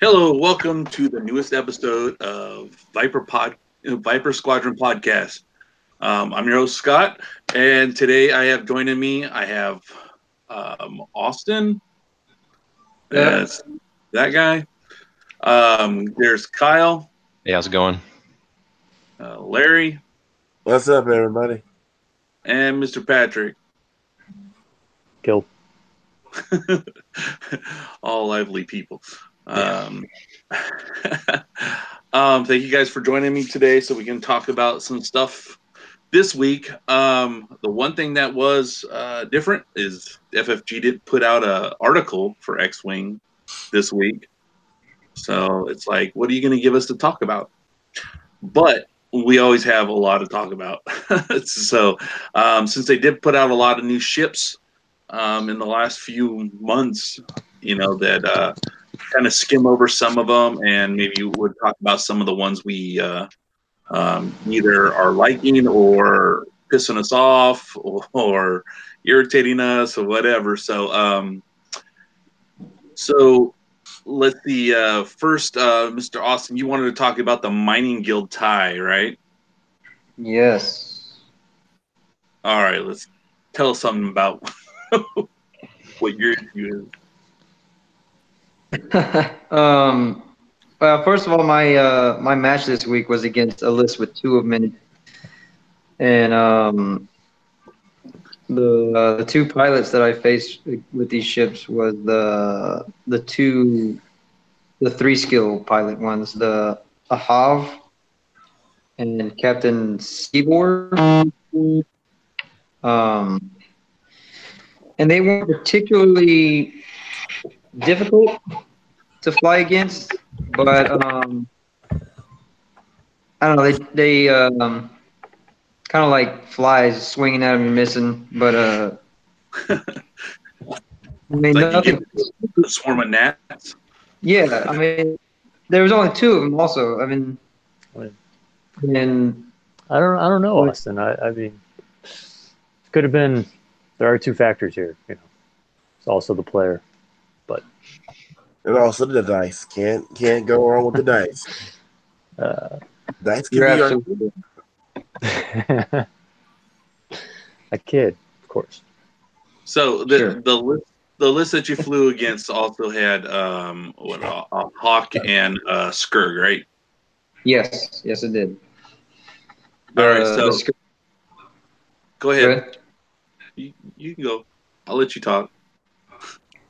Hello, welcome to the newest episode of Viper Squadron podcast. I'm your host Scott, and today I have joining me. I have Austin. Yep. That's that guy. There's Kyle, Hey, how's it going? Larry, What's up, everybody? and Mr. Patrick. Kill. All lively people. Yeah. Thank you guys for joining me today so we can talk about some stuff this week. The one thing that was different is FFG did put out an article for X-Wing this week. So it's like, what are you going to give us to talk about? But we always have a lot to talk about. So since they did put out a lot of new ships in the last few months, that kind of skim over some of them, and maybe would talk about some of the ones we either are liking or pissing us off or irritating us or whatever. So let's see. First, Mr. Austin, you wanted to talk about the Mining Guild tie, right? Yes. All right, let's tell us something about what your issue is. Well, first of all, my match this week was against a list with two of many, and the two pilots that I faced with these ships was the three skill pilot ones, the Ahav and Captain Seaboard. Um, and they weren't particularly difficult to fly against, but I don't know. They kind of like flies swinging at them and missing, but I mean It's like you nothing. get a swarm of gnats. Yeah, I mean there was only two of them. Also, I mean, and I don't know, Austin. I mean, it could have been. There are two factors here. It's also the player, but And also the dice. Can't go wrong with the dice. Dice can you're be absolutely a kid, of course. So Sure. the list that you flew against also had a hawk and a skirg, right? Yes, yes, it did. All right, The so script. go Go ahead. ahead. You can go. I'll let you talk.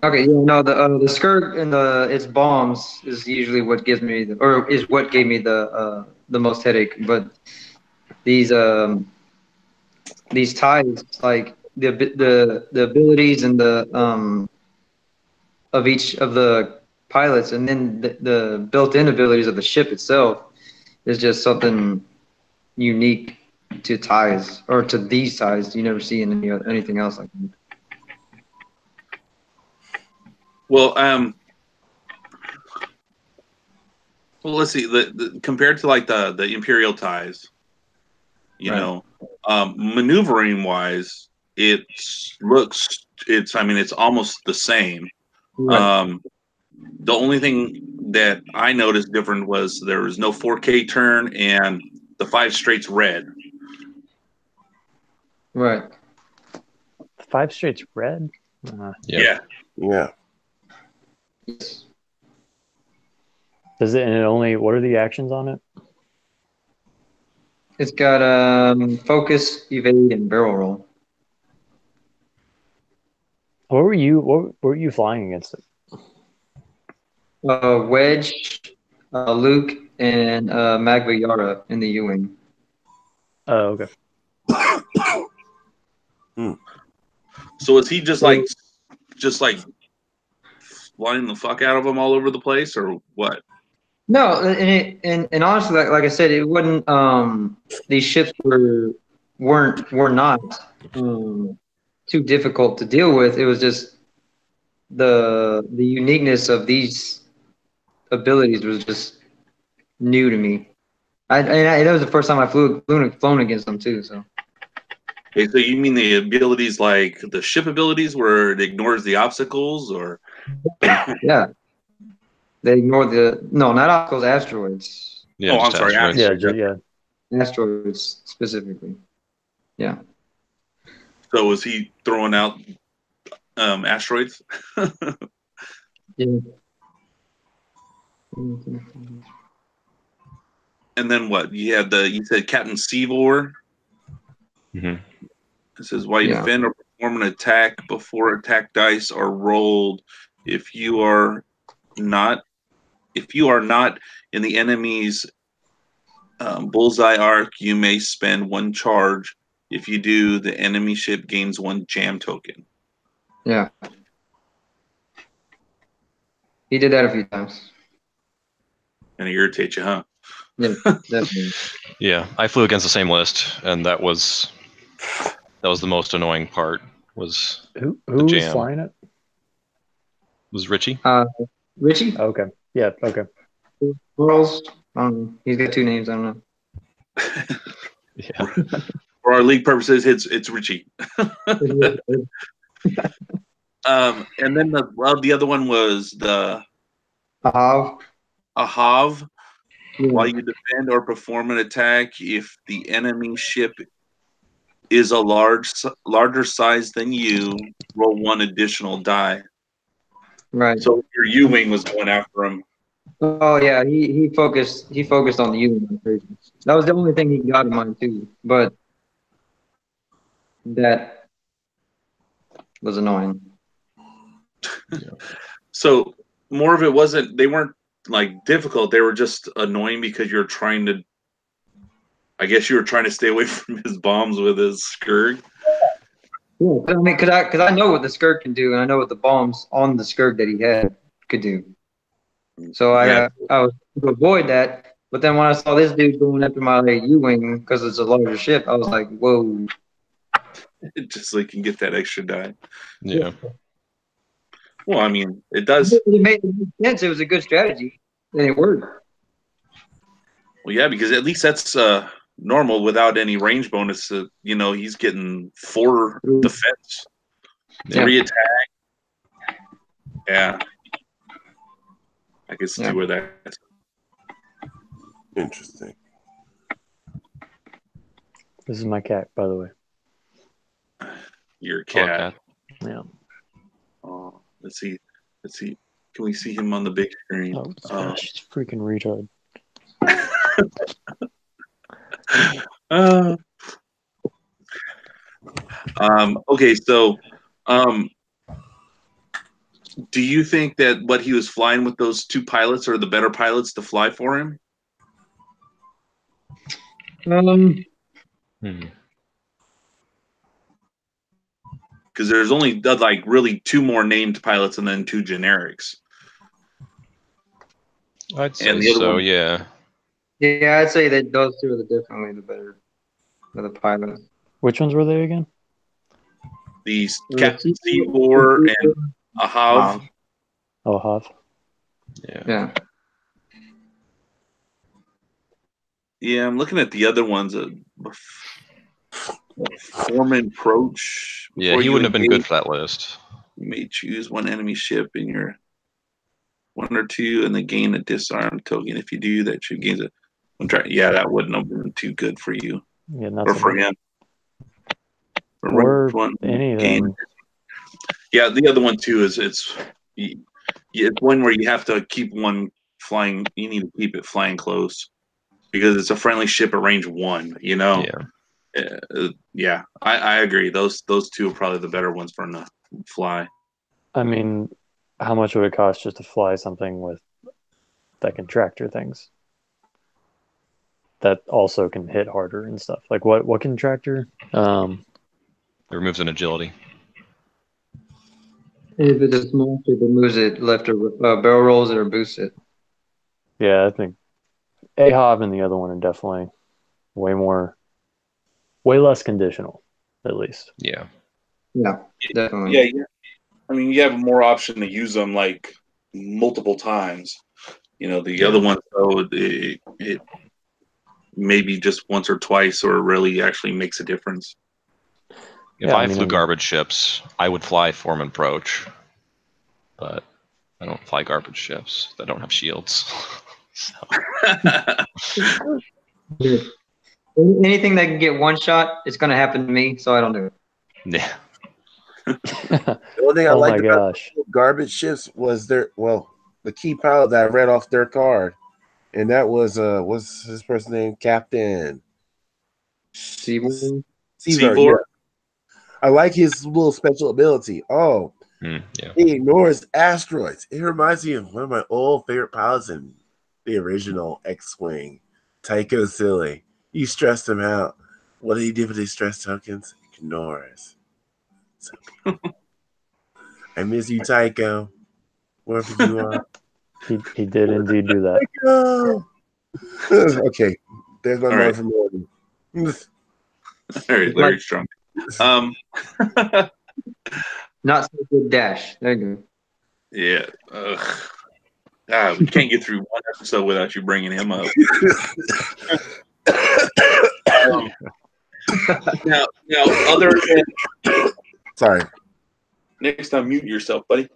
Okay, yeah, no, the skirt and its bombs is usually what gives me or is what gave me the most headache. But these ties, like the abilities and the of each of the pilots, and then the built-in abilities of the ship itself is just something unique to ties or to these ties you never see in anything else like that. Well, let's see. Compared to like the Imperial ties, Right. maneuvering wise, I mean, it's almost the same. Right. The only thing that I noticed different was there was no 4K turn and the 5 straights red. Right. Five straights red. Yeah. Yeah. Yes. Does it? And it only. What are the actions on it? It's got focus, evade, and barrel roll. What were you? What were you flying against it? Wedge, Luke, and Magva Yara in the U-wing. Oh, okay. So is he just like flying the fuck out of them all over the place, or what? No, and honestly, like I said, it wasn't. These ships were not too difficult to deal with. It was just the uniqueness of these abilities was just new to me. That was the first time I flown against them too. So Okay, so you mean the abilities like the ship abilities where it ignores the obstacles, or yeah, They ignore not obstacles, asteroids. Yeah, Oh, I'm just sorry, asteroids. Yeah. Asteroids specifically. Yeah. So was he throwing out asteroids? Yeah. And then what? You said Captain Seavor. Mhm. It says while you Yeah. defend or perform an attack before attack dice are rolled, if you are not in the enemy's bullseye arc, you may spend 1 charge. If you do, the enemy ship gains 1 jam token. Yeah. He did that a few times. And it irritates you, huh? Yeah, definitely. Yeah, I flew against the same list, and that was the most annoying part. Was Who the was jam. flying it? Was Richie? Richie? Okay. Yeah. Okay. Charles? I don't know. He's got 2 names. I don't know. Yeah. For our league purposes, it's Richie. And then the other one was the Ahav. Ahav. Yeah. While you defend or perform an attack, if the enemy ship is a larger size than you, roll 1 additional die. Right. So your U-wing was going after him. Oh yeah, he focused on the union. That was the only thing he got in mind too. But that was annoying. So more of it they weren't like difficult. They were just annoying because you're trying to. I guess you were trying to stay away from his bombs with his Skurg. Yeah, I mean, because I know what the Skurg can do, and I know what the bombs on the Skurg that he had could do. So I was to avoid that. But then when I saw this dude going after my U-wing because it's a larger ship, I was like, whoa. Just so you can get that extra die. Yeah. Well, I mean, it does. It made sense. It was a good strategy, and it worked. Well, yeah, because at least that's normal without any range bonus. He's getting 4 defense, 3 attack. Yeah, I can see where that's interesting. This is my cat, by the way. Your cat. Yeah. Oh, let's see. Can we see him on the big screen? Oh, gosh, he's freaking retard. Okay, so do you think that what he was flying with those 2 pilots are the better pilots to fly for him? Because there's only like really 2 more named pilots and then 2 generics. I'd say so. Yeah. Yeah, I'd say that those 2 are definitely the better for the pilots. Which ones were they again? These Captain Seavor and Ahav. Oh, Ahav. Yeah. Yeah, I'm looking at the other ones. Foreman Proach. Yeah, he wouldn't have been good for that list. You may choose 1 enemy ship in your 1 or 2, and then gain a disarm token. If you do, that should gain a. Yeah, that wouldn't have been too good for you. Yeah, not or so for much. him. Or any of them. Yeah, the other one too is it's one where you have to keep one flying. You need to keep it flying close because it's a friendly ship at range 1. Yeah, I agree. Those 2 are probably the better ones for him to fly. I mean, how much would it cost just to fly something with that can tractor things? That also can hit harder and stuff. Like what can tractor? It removes an agility. If it's a small ship, it moves it left or barrel rolls it or boosts it. Yeah, I think Ahav and the other one are definitely way less conditional, at least. Yeah. Yeah, definitely. Yeah. I mean, you have more option to use them like multiple times. The other one, though, it maybe just once or twice, or really actually makes a difference. If I flew garbage ships, I would fly Foreman Proach. But I don't fly garbage ships that don't have shields. So, Yeah. Anything that can get one shot, it's going to happen to me, so I don't do it. yeah. The only thing I Oh my liked about gosh. garbage ships was the key pilot that I read off their card, and that was what's his first name? Captain Seaboard. Seaver. Yeah, I like his little special ability. Oh, Yeah. he ignores asteroids. It reminds me of one of my old favorite pilots in the original X-Wing, Tycho Silly. You stressed him out. What did he do with his stress tokens? Ignores. So I miss you, Tycho. Wherever you are. He did indeed do that. Tycho! Okay, there's my All note right. for morning. All right, Larry's drunk. Not so good dash. There you Yeah. We can't get through one episode without you bringing him up. Now, other than Sorry. next time, mute yourself, buddy.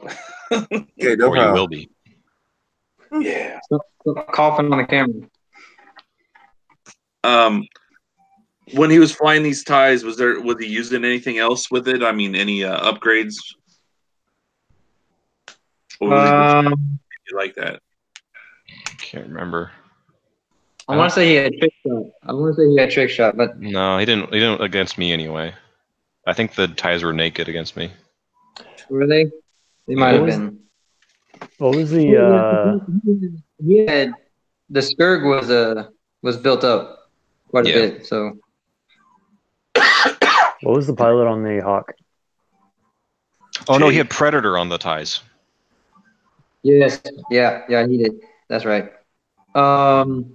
Okay, no Or you problem. will be. Yeah. go. Stop coughing on the camera. When he was flying these ties, was he using anything else with it? I mean, any upgrades? Or was he like that? Can't remember. I want to say he had trick shot. But No, he didn't. He didn't against me anyway. I think the ties were naked against me. were they? They might have was- been. What was the He had the Scourge was built up quite a Yeah. bit. So what was the pilot on the Hawk? Oh no, he had Predator on the ties. yes, yeah, he did. That's right. The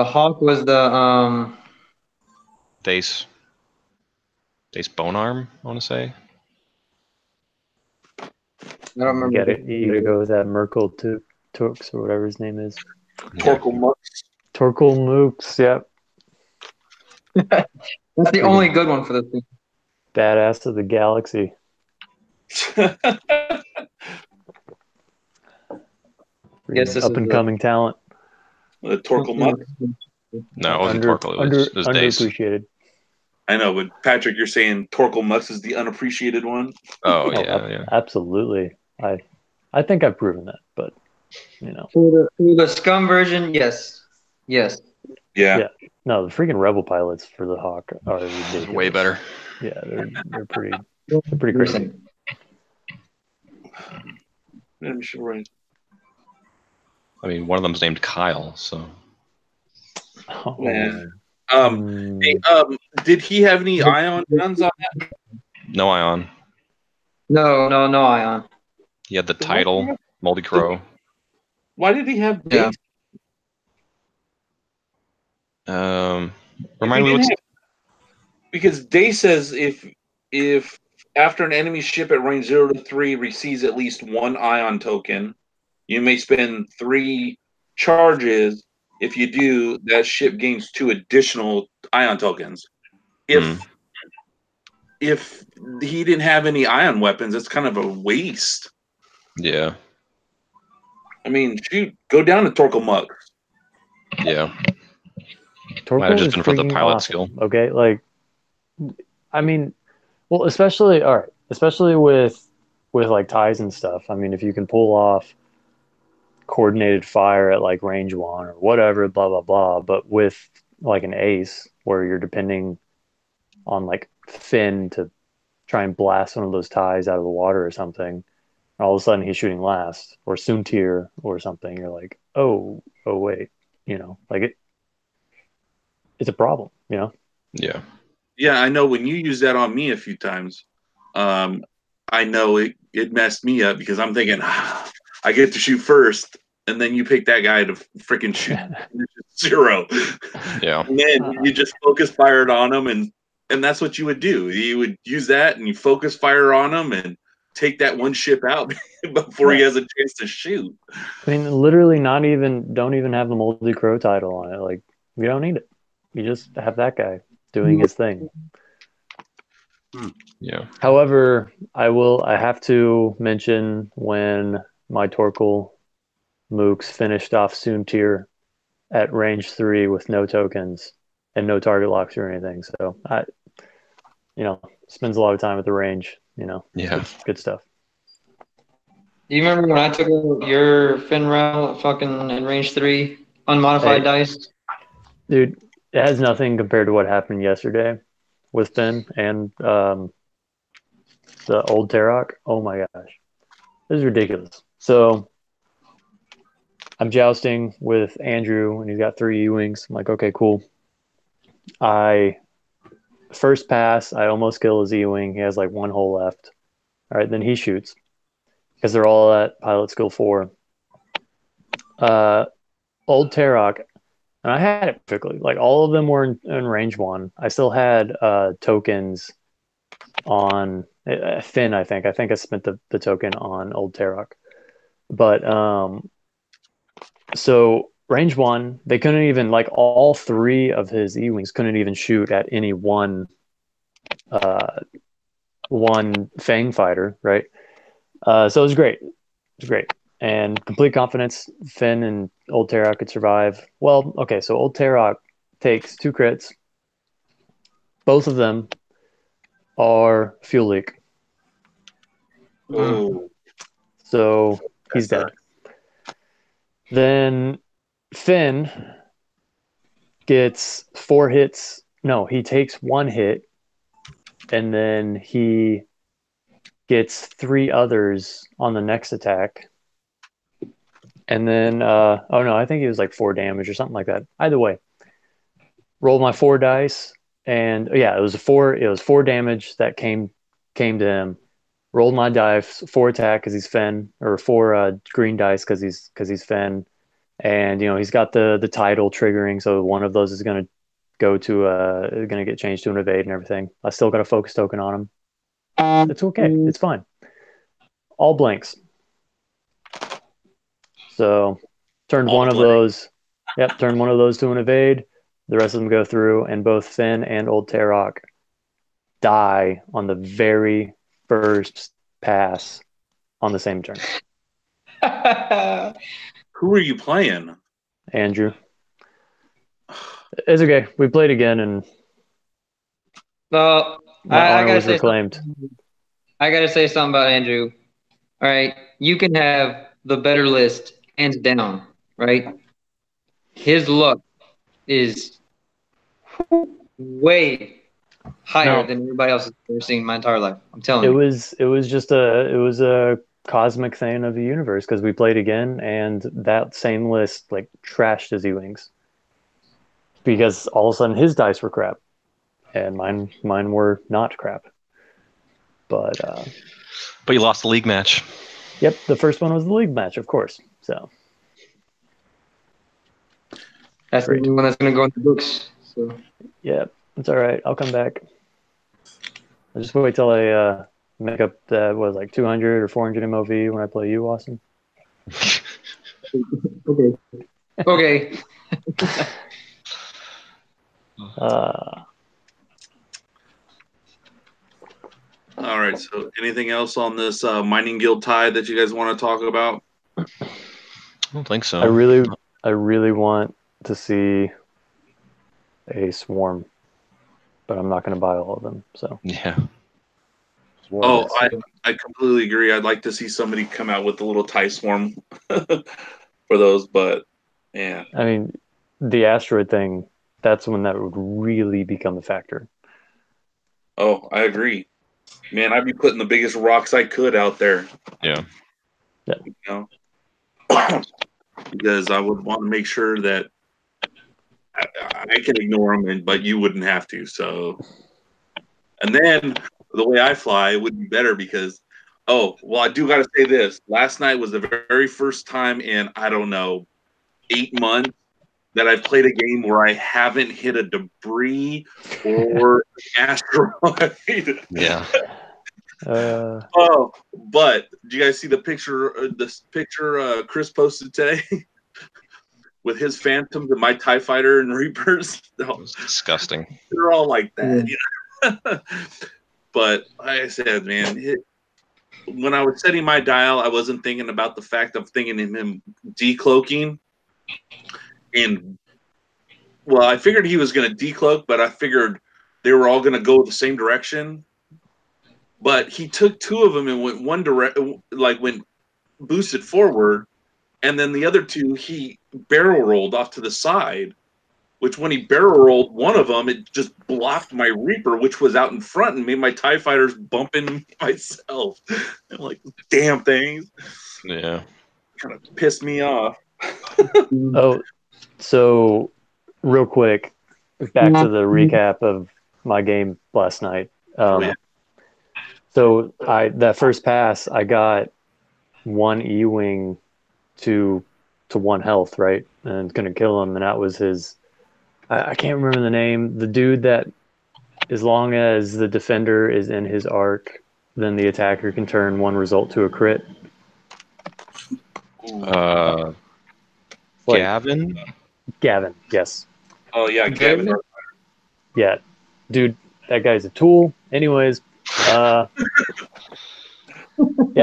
Hawk was the Dace Bonearm, I want to say. I don't remember. Get it? You gotta go with that Merkel Tux or whatever his name is. Torkel Mux. Torkel Mooks. Yep. That's the only good one for this thing. Badass of the galaxy. Guess this Up is and coming talent. The Torkel Mux. No, it wasn't Torkel. It was Dace. Underappreciated. I know, but Patrick, you're saying Torkel Mux is the unappreciated one? Oh yeah. Absolutely. I think I've proven that, but you know. For the scum version, yes. Yeah. No, the freaking Rebel pilots for the Hawk are ridiculous. Way better. Yeah, they're pretty crazy. I'm sure. I mean, one of them's named Kyle, so. Oh, Man. mm, Hey, did he have any ion guns on that? No ion. No ion. He had the title, Moldy Crow. Why did he have Yeah. Dace? Remind me what's Because Day says if after an enemy ship at range 0 to 3 receives at least one ion token, you may spend 3 charges. If you do, that ship gains 2 additional ion tokens. If he didn't have any ion weapons, it's kind of a waste. Yeah. I mean, shoot, go down to Torkel Mux. Yeah. Torkel Might have just is been for the freaking pilot awesome, skill. Okay, like, I mean, well, especially with like ties and stuff. I mean, if you can pull off coordinated fire at like range 1 or whatever, blah blah blah, but with like an ace where you're depending on like Finn to try and blast one of those ties out of the water or something, and all of a sudden he's shooting last, or Soontir or something, you're like, oh wait, like it's a problem, Yeah. Yeah, I know when you use that on me a few times, I know it messed me up because I'm thinking, I get to shoot first, and then you pick that guy to freaking shoot 0. Yeah. And then you just focus fired on him, and that's what you would do. You would use that, and you focus fire on him, and take that one ship out before he has a chance to shoot. I mean, literally don't even have the Moldy Crow title on it. Like, you don't need it. You just have that guy doing his thing. Yeah. However, I have to mention when my Torkoal mooks finished off Soontir at range 3 with no tokens and no target locks or anything. So spends a lot of time at the range. Yeah. Good stuff. Do you remember when I took your Finral fucking in range 3 unmodified dice? Dude, it has nothing compared to what happened yesterday with Finn and the old Tarok. Oh my gosh. This is ridiculous. So I'm jousting with Andrew and he's got 3 E-Wings. I'm like, okay, cool. First pass, I almost kill his E-Wing. He has like 1 hole left. All right, then he shoots because they're all at pilot skill 4. Old Tarok, and I had it perfectly. Like all of them were in range 1. I still had tokens on Finn, I think. I think I spent the token on Old Tarok. But so range 1, they couldn't even, like, all 3 of his E-Wings couldn't even shoot at any one Fang fighter, right? So it was great. It was great. And complete confidence, Finn and Old Tarok could survive. Well, okay, so Old Tarok takes 2 crits. Both of them are fuel leak. Oh, So he's dead. Then Finn gets 4 hits. No, he takes 1 hit, and then he gets 3 others on the next attack. And then, oh no, I think it was like 4 damage or something like that. Either way, rolled my 4 dice, and yeah, it was 4 damage that came to him. Rolled my dice, 4 attack because he's Finn, or 4 green dice because he's Finn, and he's got the title triggering, so one of those is gonna get changed to an evade and everything. I still got a focus token on him. It's okay. It's fine. All blanks. So turned one of those. Yep, turned one of those to an evade. The rest of them go through, and both Finn and Old Tarok die on the very first pass on the same turn. who are you playing? Andrew. It's okay. We played again, and Well, my I honor gotta was say reclaimed. I gotta say something about Andrew. All right, you can have the better list, hands down. Right, his luck is way higher than everybody else has ever seen in my entire life. I'm telling It you. was just a cosmic thing of the universe because we played again, and that same list like trashed his E-Wings because all of a sudden his dice were crap, and mine were not crap. But you lost the league match. Yep, the first one was the league match, of course. So That's great. the one that's going to go in the books. So Yeah, it's all right. I'll come back. I'll just wait till I make up that was like 200 or 400 MOV when I play you, Austin. okay. Okay. All right. So, anything else on this mining guild tie that you guys want to talk about? I don't think so. I really want to see a swarm, but I'm not going to buy all of them. So yeah. Oh, I completely agree. I'd like to see somebody come out with a little tie swarm for those, but yeah. I mean, the asteroid thing, that's when that would really become a factor. Oh, I agree. Man, I'd be putting the biggest rocks I could out there. Yeah. You know? Because I would want to make sure that I can ignore them, but you wouldn't have to. So, and then the way I fly would be better because, I do got to say this. Last night was the very first time in, I don't know, 8 months that I've played a game where I haven't hit a debris or asteroid. Yeah. But do you guys see the picture? This picture Chris posted today with his Phantoms and my TIE Fighter and Reapers. It was disgusting. They're all like that. But like I said, man, when I was setting my dial, I wasn't thinking about the fact of thinking of him decloaking. And, well, I figured he was going to decloak, but I figured they were all going to go the same direction. But he took two of them and went one direction, like went boosted forward. And then the other two, he barrel rolled off to the side, which when he barrel rolled one of them, it just blocked my Reaper, which was out in front, and made my TIE fighters bump into myself. I'm like, damn things. Yeah. Kind of pissed me off. Oh, so real quick, back to the recap of my game last night. Yeah. So that first pass, I got one E-wing to 1 health, right? And gonna kill him, and that was his. I can't remember the name. The dude that, as long as the defender is in his arc, then the attacker can turn one result to a crit. Gavin? Gavin, yes. Oh, yeah, Gavin. Yeah. Dude, that guy's a tool. Anyways, yeah,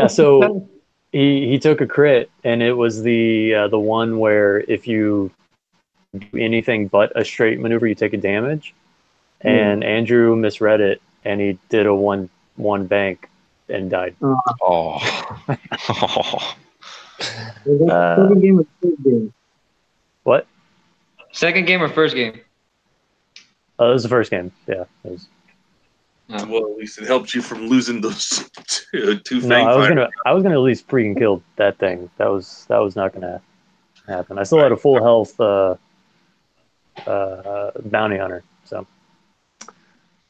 so he took a crit, and it was the one where if you do anything but a straight maneuver, you take a damage. And Andrew misread it, and he did a one bank and died. Oh. Second game or first game? What? Second game or first game? It was the first game. Yeah. It was. Well, at least it helped you from losing those two No, fang fighters. I was gonna at least freaking kill that thing. That was not gonna happen. I still had a full health bounty hunter. So,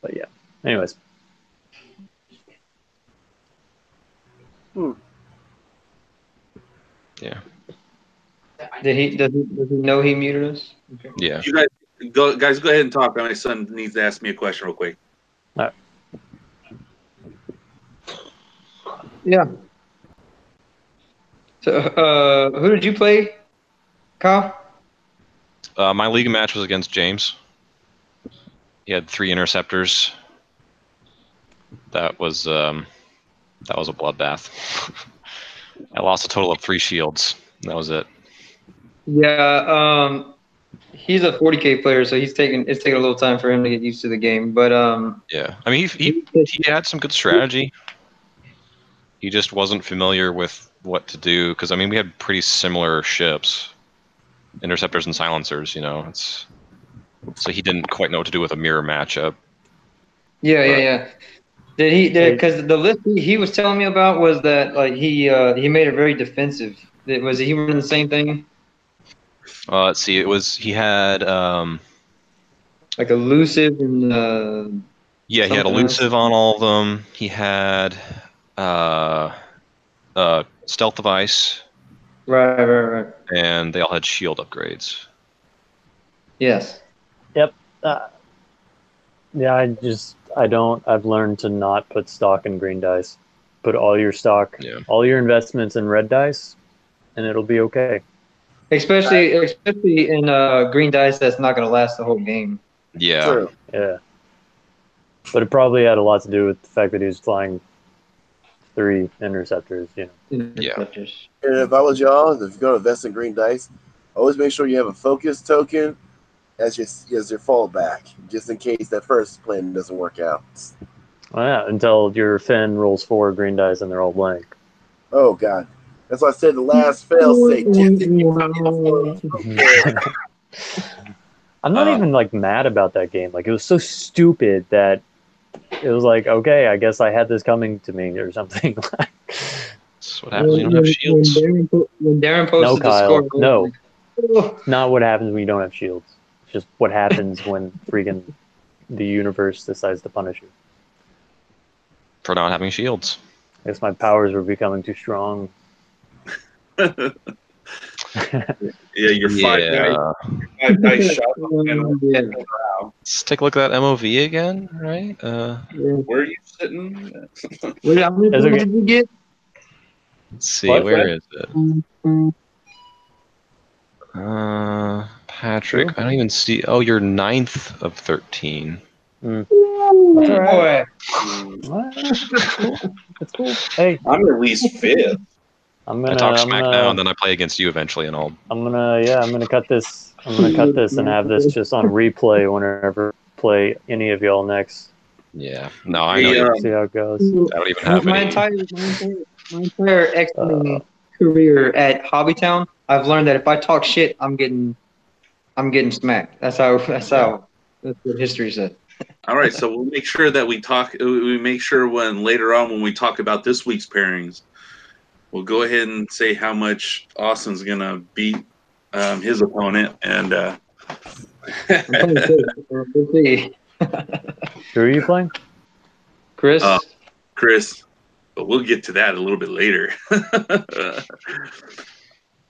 but yeah. Anyways. Yeah. Does he know he muted us? Okay. Yeah. You guys, go ahead and talk. My son needs to ask me a question real quick. All right. Yeah. So, who did you play, Kyle? My league match was against James. He had 3 interceptors. That was a bloodbath. I lost a total of 3 shields. That was it. Yeah. He's a 40K player, so it's taking a little time for him to get used to the game. But Yeah, I mean he had some good strategy. He just wasn't familiar with what to do because I mean we had pretty similar ships, interceptors and silencers. You know, so he didn't quite know what to do with a mirror matchup. yeah. Because the list he was telling me about was that like he made it very defensive. Was he running the same thing? Let's see. He had Like elusive and yeah, he had elusive on all of them. He had stealth device. Right. And they all had shield upgrades. Yes. Yep. Yeah, I've learned to not put stock in green dice. Put all your stock, all your investments in red dice, and it'll be okay. Especially in green dice that's not going to last the whole game. Yeah. True. Yeah. But it probably had a lot to do with the fact that he was flying 3 interceptors, you know. Interceptors. And if I was y'all, if you're going to invest in green dice, always make sure you have a focus token as your fallback, just in case that first plan doesn't work out. Well, yeah, until your Finn rolls 4 green dice and they're all blank. Oh God, that's why I said the last fail-safe. I'm not even like mad about that game. Like it was so stupid that it was like, okay, I guess I had this coming to me or something. That's what happens when you don't have shields. When Darren posted Kyle, the score, no. It's not what happens when you don't have shields. It's just what happens when freaking the universe decides to punish you. For not having shields. I guess my powers were becoming too strong. Yeah, you're 5 dice shot. Let's take a look at that MOV again, right? Where are you sitting? How many points did you get? Let's see, where is it? Patrick, I don't even see. Oh, you're 9th of 13. That's all right. Boy. That's cool. That's cool. Hey, I'm at least fifth. I talk smack now, and then I play against you eventually, and I'm gonna cut this. I'm gonna cut this and have this just on replay whenever I play any of y'all next. yeah. No, I know you. See how it goes. I don't even have my any. entire X-Men career at Hobbytown, I've learned that if I talk shit, I'm getting smacked. That's what history said. All right, so we'll make sure that we make sure when later on when we talk about this week's pairings, we'll go ahead and say how much Austin's gonna beat his opponent, and We'll see. Who are you playing? Chris. Chris, but we'll get to that a little bit later.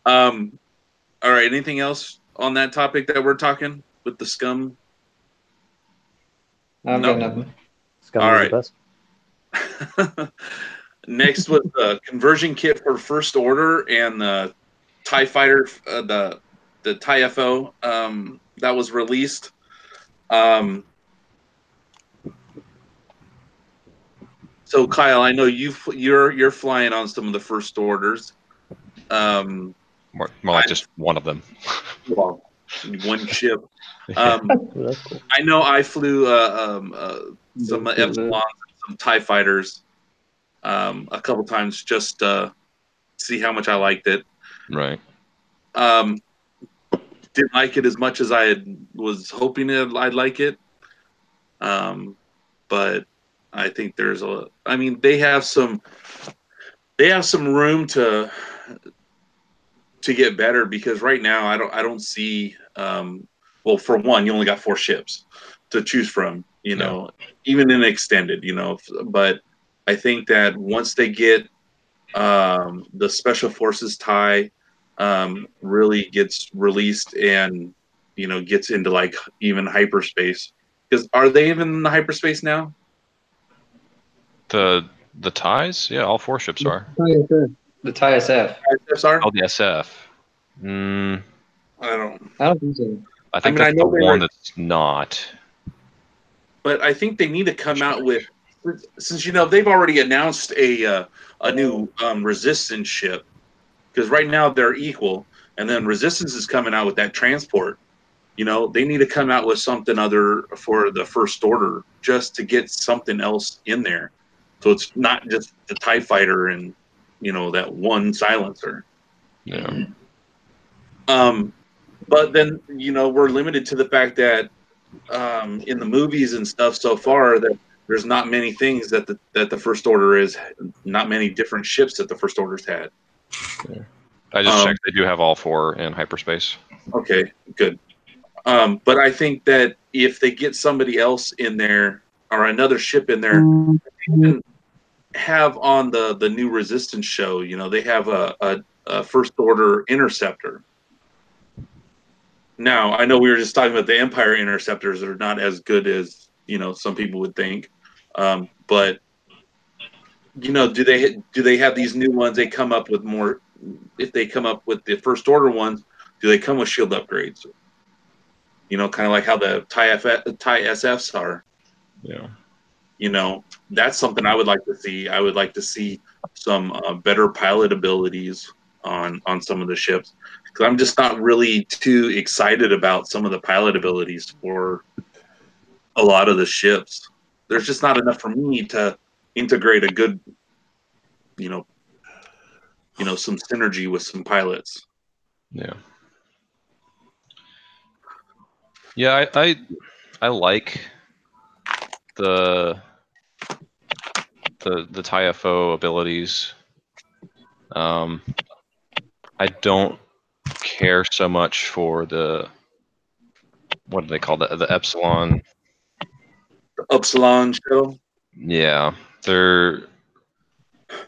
All right, anything else on that topic that we're talking with the scum? I've No. got nothing. Scum All is right. the best. Next was the conversion kit for First Order and the TIE Fighter, the TIE FO that was released. So Kyle, I know you're flying on some of the First Orders. More like just one of them. Well, one ship. That's cool. I know I flew some Epsilons and some TIE Fighters a couple times just to see how much I liked it. Right. Didn't like it as much as I was hoping I'd like it. But I think they have some room to get better, because right now I don't see well, for one, you only got 4 ships to choose from, even in extended, but I think that once they get the Special Forces TIE really gets released and gets into like even hyperspace, because are they even in the hyperspace now? The ties? Yeah, all 4 ships are. The TIE SF. Oh, the SF. I don't think so. I think that's the one that's not. But I think they need to come out with, since they've already announced a new Resistance ship, because right now they're equal, and then Resistance is coming out with that transport. They need to come out with something other for the First Order, just to get something else in there, so it's not just the TIE Fighter and that one silencer. Yeah. But then we're limited to the fact that in the movies and stuff so far that there's not many things that the First Order is, not many different ships that the First Order's had. Yeah. I just checked; they do have all 4 in hyperspace. Okay, good. But I think that if they get somebody else in there or another ship in there, they can have on the new Resistance show. They have a First Order interceptor. Now, I know we were just talking about the Empire interceptors are not as good as some people would think, but do they have these new ones? They come up with more. If they come up with the First Order ones, do they come with shield upgrades? Kind of like how the TIE SFs are. Yeah. That's something I would like to see. I would like to see some better pilot abilities on some of the ships, because I'm just not really too excited about some of the pilot abilities for a lot of the ships. There's just not enough for me to integrate a good, some synergy with some pilots. Yeah. Yeah, I like the TIE FO abilities. I don't care so much for what do they call that? The Epsilon. The Upsilon show. Yeah, they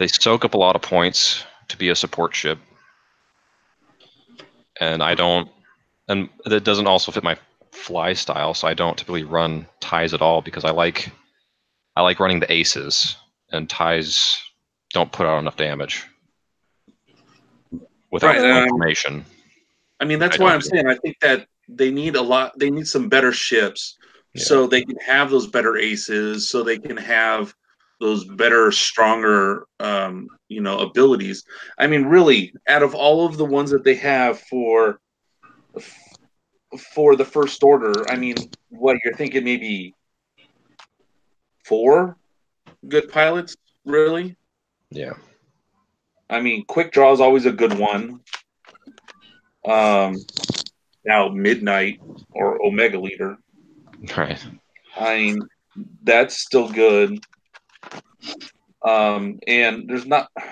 soak up a lot of points to be a support ship, and that doesn't also fit my fly style, so I don't typically run ties at all, because I like running the aces, and ties don't put out enough damage without information. I mean, that's why I'm saying I think that they need some better ships so they can have those better aces, so they can have those better, stronger, abilities. I mean, really, out of all of the ones that they have for the First Order, I mean, what you're thinking maybe 4 good pilots, really? Yeah. I mean, Quick Draw is always a good one. Now Midnight or Omega Leader. Right. I mean, that's still good. And there's not. I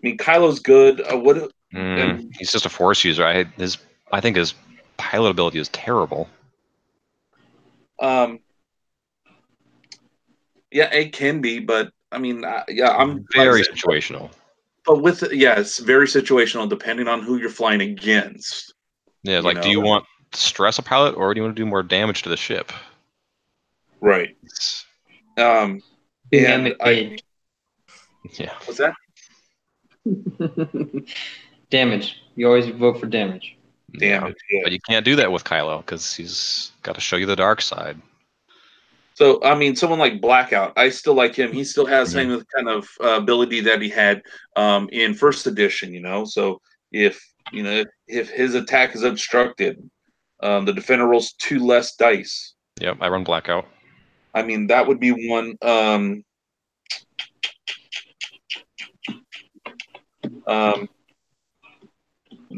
mean, Kylo's good. He's just a Force user. I think his pilot ability is terrible. Yeah, it can be, but I mean, I'm very situational. But it's very situational depending on who you're flying against. Yeah, like, do you want to stress a pilot, or do you want to do more damage to the ship? Right. And damage. Yeah. What's that? Damage. You always vote for damage. Damage. Yeah. But you can't do that with Kylo because he's got to show you the dark side. So, I mean, someone like Blackout, I still like him. He still has the same kind of ability that he had in First Edition, So if his attack is obstructed, the defender rolls 2 less dice. Yep, I run Blackout. I mean, that would be one.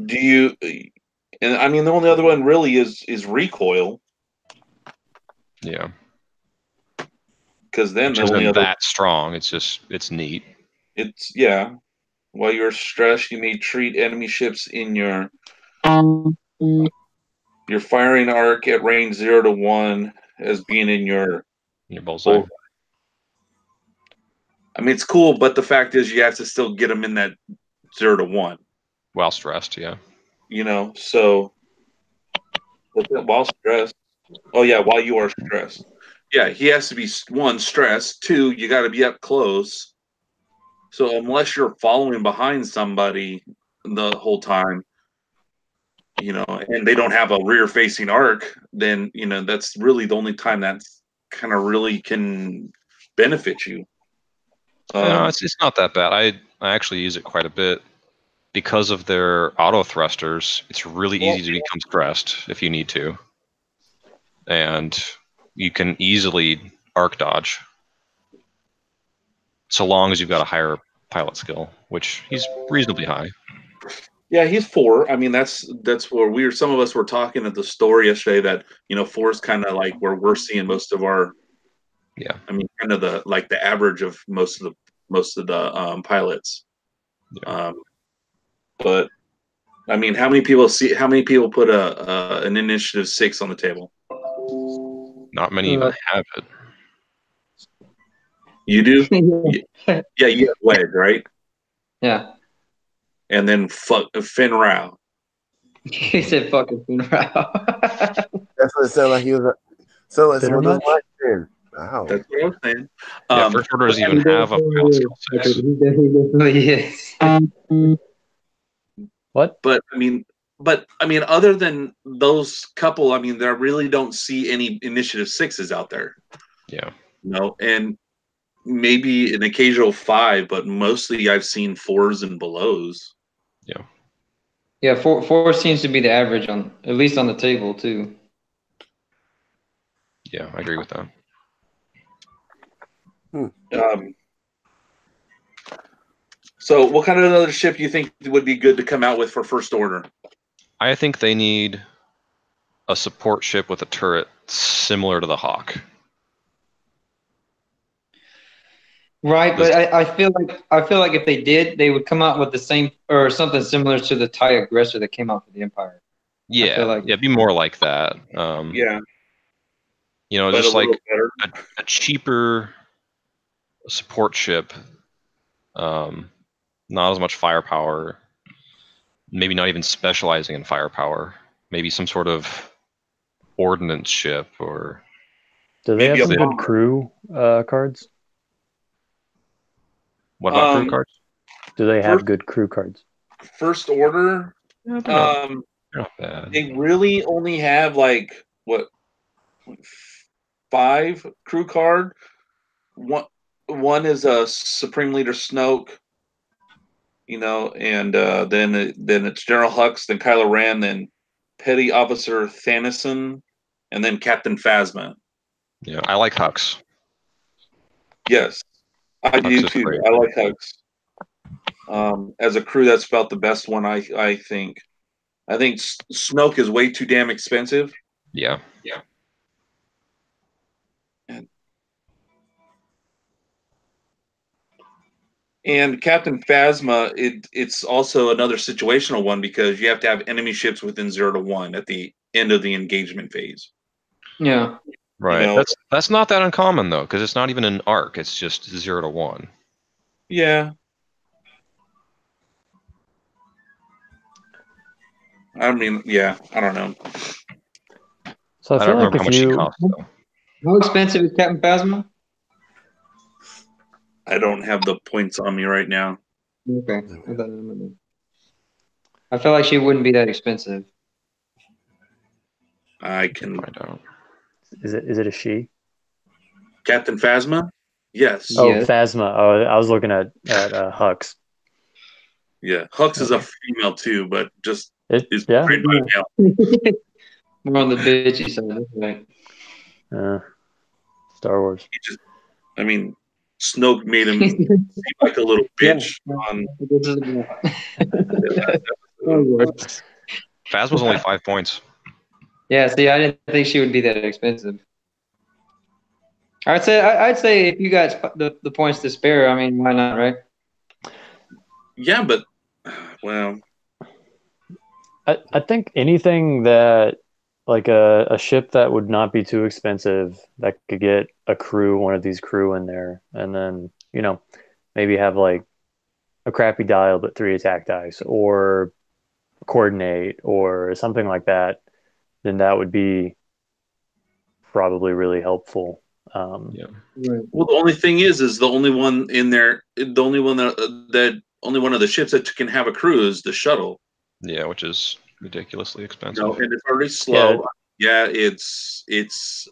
Do you? And I mean, the only other one really is Recoil. Yeah. Because then the only other that strong. It's neat. It's While you're stressed, you may treat enemy ships in your firing arc at range 0 to 1 as being in your bullseye. I mean, it's cool, but the fact is, you have to still get them in that 0 to 1 while stressed. Yeah. So while stressed. Oh yeah, while you are stressed. Yeah, he has to be 1 stressed. 2, you got to be up close. So unless you're following behind somebody the whole time, and they don't have a rear-facing arc, then that's really the only time that's kind of really can benefit you. No, it's not that bad. I actually use it quite a bit because of their auto thrusters. It's really easy to become stressed if you need to, and you can easily arc dodge, so long as you've got a higher pilot skill, which he's reasonably high. Yeah, he's 4. I mean, that's where some of us were talking at the store yesterday that 4 is kind of like where we're seeing most of our. Yeah. I mean, kind of the average of most of the pilots. Yeah. But I mean, how many people put an initiative 6 on the table? Not many even have it. You do? Yeah, you have Wedge, right? Yeah. And then Finn Rao. He said fucking Finn Rao. That's what it sounded like. He was like someone doesn't like Finn. Wow. That's what I was saying. First Order doesn't even have a pilot skill 6. He definitely is. What? But I mean, other than those couple, I mean, I really don't see any initiative 6s out there. Yeah. And maybe an occasional 5, but mostly I've seen 4s and belows. Yeah. Yeah, 4 seems to be the average at least on the table too. Yeah, I agree with that. So what kind of another ship do you think would be good to come out with for First Order? I think they need a support ship with a turret similar to the Hawk. Right, but I feel like if they did, they would come out with the same or something similar to the TIE Aggressor that came out for the Empire. Yeah, be more like that. Yeah. Just like a cheaper support ship, not as much firepower, maybe not even specializing in firepower, maybe some sort of ordnance ship or. Do they have some good crew cards? What about crew cards? Do they have good crew cards? First Order, not bad. They really only have like what 5 crew card. One is a Supreme Leader Snoke, and then it's General Hux, then Kylo Ren, then Petty Officer Thanison, and then Captain Phasma. Yeah, I like Hux. Yes, I Hux do is too. great. I like Hux. As a crew, that's about the best one. I think. I think Snoke is way too damn expensive. Yeah. And Captain Phasma, it's also another situational one because you have to have enemy ships within 0 to 1 at the end of the engagement phase. Yeah. Right. That's not that uncommon though, because it's not even an arc. It's just 0 to 1. Yeah. I mean, yeah, I don't know. So I don't remember how much she cost though. How expensive is Captain Phasma? I don't have the points on me right now. Okay. I feel like she wouldn't be that expensive. I can find out. Is it a she? Captain Phasma? Yes. Oh, Yes. Phasma. Oh, I was looking at Hux. Yeah. Hux is a female too, but just is Yeah. played by a male. More on the bitchy side. Right. Star Wars. I mean, Snoke made him seem like a little bitch on. Phasma's only 5 points. Yeah, see, I didn't think she would be that expensive. I'd say if you got the points to spare, I mean, why not, right? Yeah, but well, I think anything that like a ship that would not be too expensive that could get one of these crew in there, and then maybe have like a crappy dial but 3 attack dice, or coordinate or something like that, then that would be probably really helpful. Yeah. Right. Well, the only thing is the only one in there, the only one that only one of the ships that can have a crew is the shuttle. Yeah, which is ridiculously expensive. And it's already slow. Yeah, it's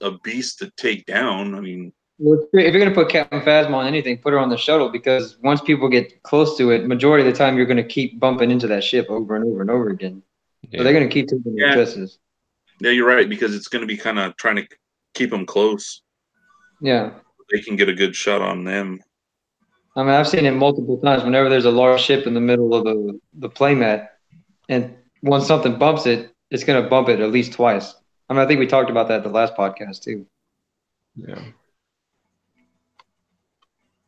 a beast to take down. I mean, well, if you're gonna put Captain Phasma on anything, put her on the shuttle, because once people get close to it, majority of the time you're gonna keep bumping into that ship over and over and over again. Yeah. So they're gonna keep taking their chances. Yeah, you're right, because it's going to be kind of trying to keep them close. Yeah. They can get a good shot on them. I mean, I've seen it multiple times. Whenever there's a large ship in the middle of the playmat, and once something bumps it, it's going to bump it at least twice. I mean, I think we talked about that the last podcast too. Yeah.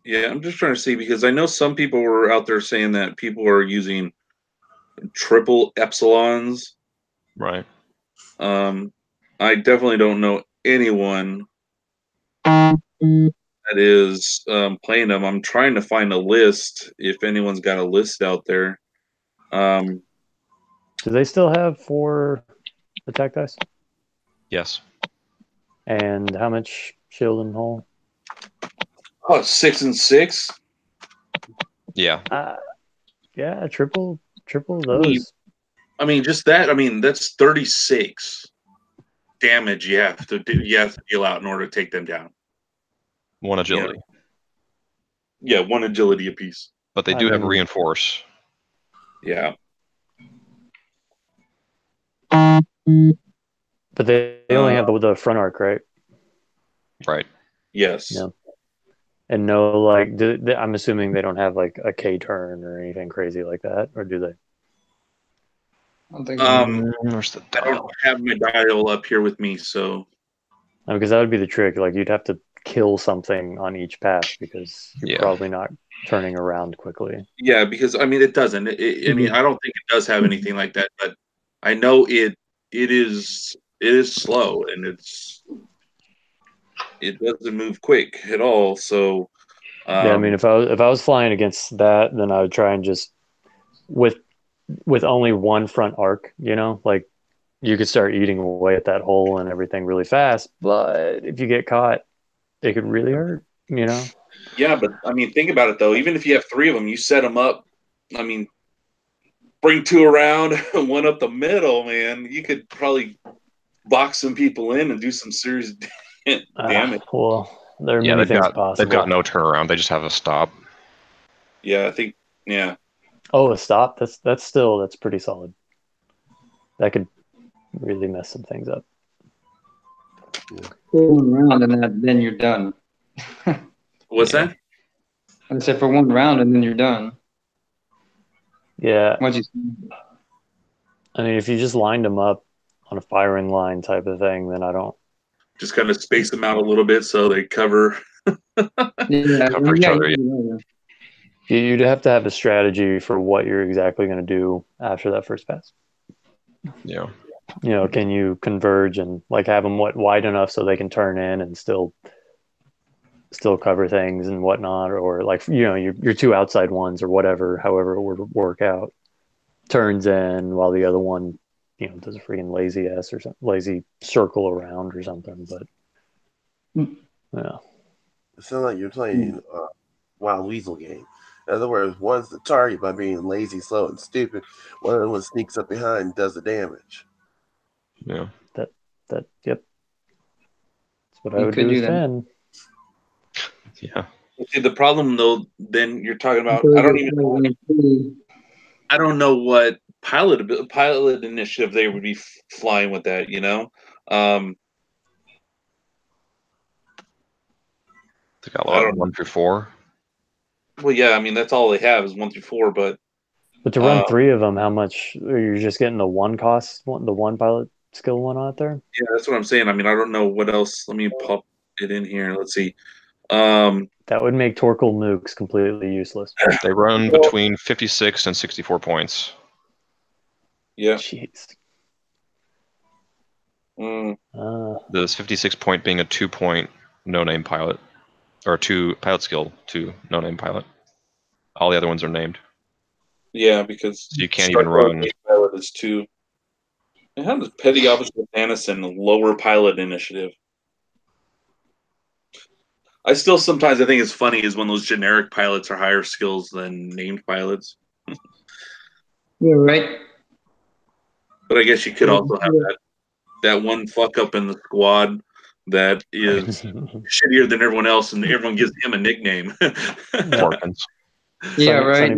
Yeah, I'm just trying to see, because I know some people were out there saying that people are using triple epsilons. Right. I definitely don't know anyone that is playing them. I'm trying to find a list, if anyone's got a list out there. Do they still have 4 attack dice? Yes. And how much shield and hull? Oh, 6 and 6. Yeah. Yeah, triple those. I mean, just that. I mean, that's 36 damage you have to deal out in order to take them down. 1 agility. Yeah, 1 agility apiece. But they do have reinforce. Yeah. But they only have the front arc, right? Right. Yes. Yeah. And no, like, I'm assuming they don't have like a K turn or anything crazy like that, or do they? I don't think Where's the I don't have my dial up here with me, so. Because that would be the trick. Like, you'd have to kill something on each pass, because you're probably not turning around quickly. Yeah, because I mean, it doesn't. I mean, I don't think it does have anything like that, but I know it is slow, and it doesn't move quick at all. So yeah, I mean, if I was flying against that, then I would try and just with only 1 front arc, like, you could start eating away at that hole and everything really fast. But if you get caught, it could really hurt. Yeah, but I mean, think about it though. Even if you have 3 of them, you set them up. I mean, bring 2 around, 1 up the middle, man. You could probably box some people in and do some serious Damn it. Well, there are Yeah, many things possible. they've got no turnaround. They just have a stop. Yeah, I think. Yeah. Oh, a stop. That's pretty solid. That could really mess some things up. For one round and then you're done. What's that? I said for one round and then you're done. Yeah. Once you. I mean, if you just lined them up on a firing line type of thing, then I don't. Just kind of space them out a little bit so they cover. Yeah, Cover each other. You'd have to have a strategy for what you're exactly going to do after that first pass. Yeah. You know, can you converge and like have them wide enough so they can turn in and still cover things and whatnot, or like your two outside ones or whatever, however it would work out, turns in while the other one, does a freaking lazy S or something, lazy circle around or something. But yeah, It sounds like you're playing Wild Weasel game. In other words, one's the target by being lazy, slow, and stupid. One of them sneaks up behind and does the damage. Yeah. Yep. That's what I would do with Finn. Yeah. See, the problem though, then you're talking about. I don't know what pilot initiative they would be flying with that. They got a lot of 1 through 4. Well, yeah, I mean that's all they have is 1 through 4, but to run 3 of them, how much are you just getting the one pilot skill one out there? Yeah, that's what I'm saying. I mean, I don't know what else. Let me pop it in here. Let's see. That would make Torkel nukes completely useless. They run between 56 and 64 points. Yeah. Jeez. This 56 point being a 2-point no-name pilot, or 2 pilot skill, 2 no-name pilot. All the other ones are named. Yeah, because so you can't even run. Pilot is 2. And how does Petty Officer Dannison lower pilot initiative? I still sometimes I think it's funny is when those generic pilots are higher skills than named pilots. Yeah, right. But I guess you could also have that one fuck up in the squad that is shittier than everyone else, and everyone gives him a nickname. Yeah, right.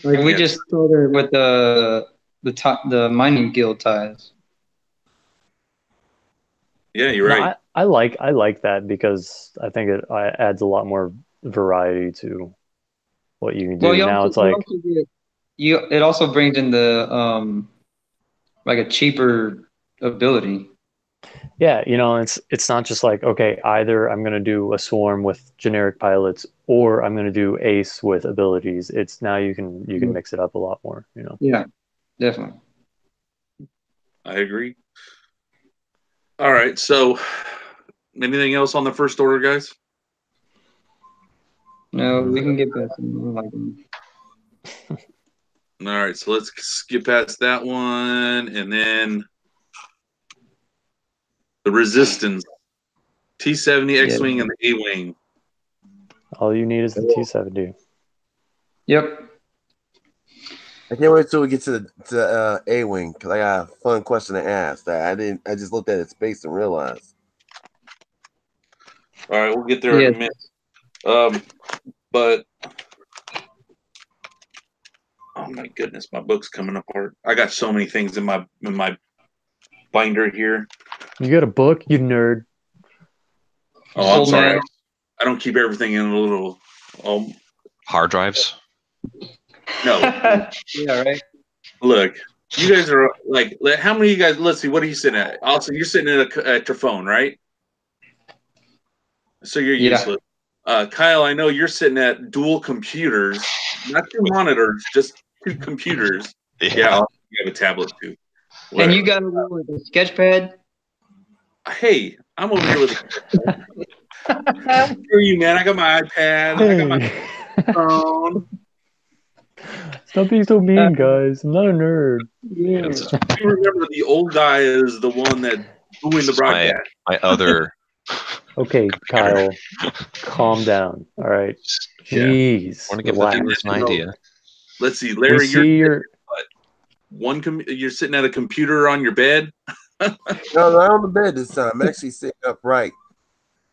Like we just started with the mining guild ties. Yeah, you're right. I like that because I think it adds a lot more variety to what you can do. Now it's like it also brings in the like a cheaper ability. Yeah, it's not just like, okay, either I'm going to do a swarm with generic pilots or I'm going to do ace with abilities. It's now you can mix it up a lot more, Yeah, definitely. I agree. All right, so anything else on the first order, guys? No, we can get past them. I like them. All right, so let's skip past that one, and then the Resistance, T-70 X-Wing and the A-Wing. All you need is the T-70. Yep. I can't wait till we get to the A-Wing because I got a fun question to ask that I just looked at its space and realized. All right, we'll get there in a minute. But oh my goodness, my book's coming apart. I got so many things in my binder here. You got a book, you nerd. Oh, I'm sorry. I don't keep everything in a little hard drives. No. Yeah, right. Look, you guys are like, how many of you guys? Let's see, what are you sitting at? Also, you're sitting at your phone, right? So you're useless. Kyle, I know you're sitting at dual computers, not 2 monitors, just 2 computers. Yeah, you have a tablet too. Whatever. And you got a sketch pad? Hey, I'm over here with a Screw you, man. I got my iPad. I got my phone. Stop being so mean, guys. I'm not a nerd. Yeah. You remember the old guy is the one that doing the broadcast. My other. Okay, Kyle, calm down. All right. Jeez. I want to give the viewers an idea. Let's see, Larry. You're sitting at a computer on your bed. No, not on the bed this time. I'm actually sitting upright.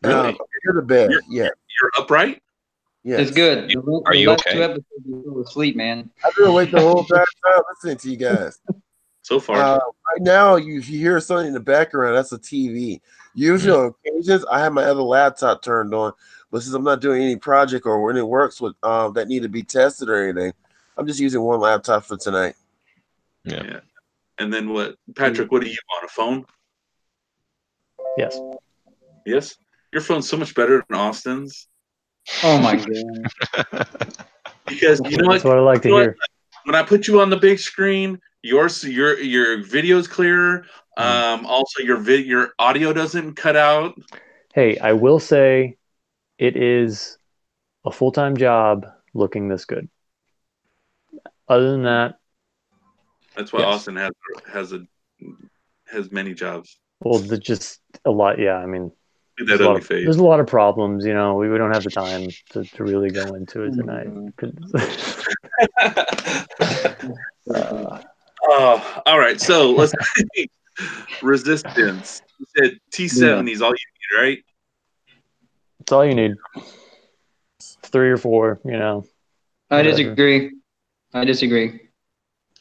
Really? Near the bed. Yeah. You're upright? Yes. It's good. Are you last okay? 2 episodes you fell asleep, man. I've been awake the whole entire time listening to you guys. So far. Right now, if you hear something in the background, that's a TV. Usually on occasions, I have my other laptop turned on, but since I'm not doing any project or any works with that need to be tested or anything, I'm just using one laptop for tonight. Yeah. And then what, Patrick? What are you on a phone? Yes. Yes. Your phone's so much better than Austin's. Oh my god. Because you know That's what I like to hear. When I put you on the big screen, your video's clearer. Also, your audio doesn't cut out. Hey, I will say it is a full-time job looking this good. Other than that, That's why yes. Austin has many jobs. Well, just a lot. Yeah, I mean, Look at that ugly face. there's a lot of problems. You know, we don't have the time to really go into it tonight. All right. So let's resistance. You said T70 is all you need, right? That's all you need. 3 or 4, you know. I disagree.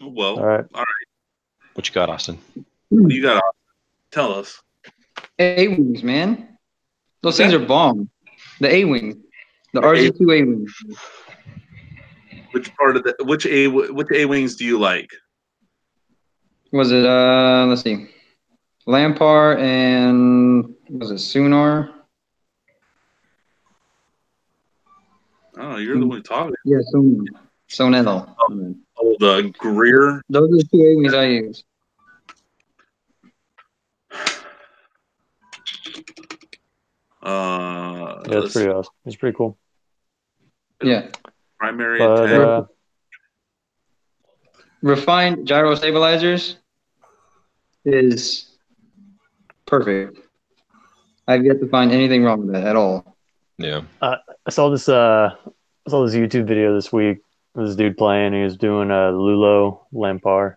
Well, all right. What you got, Austin? What do you got? Tell us. A-wings, man. Those things are bomb. The A-wings. The RZ2 A-wings. Which part of which A-wings do you like? Was it let's see. Lampar and was it Sunar? Oh, you're the one talking. Yeah, Sonel. Oh, the Greer. Those are the 2 A-wings I use. Yeah, it's pretty awesome. It's pretty cool. Yeah. Primary But, attack. Refined gyro stabilizers is perfect. I've yet to find anything wrong with that at all. Yeah. I saw this YouTube video this week. This dude playing. He was doing a Lulo Lampar,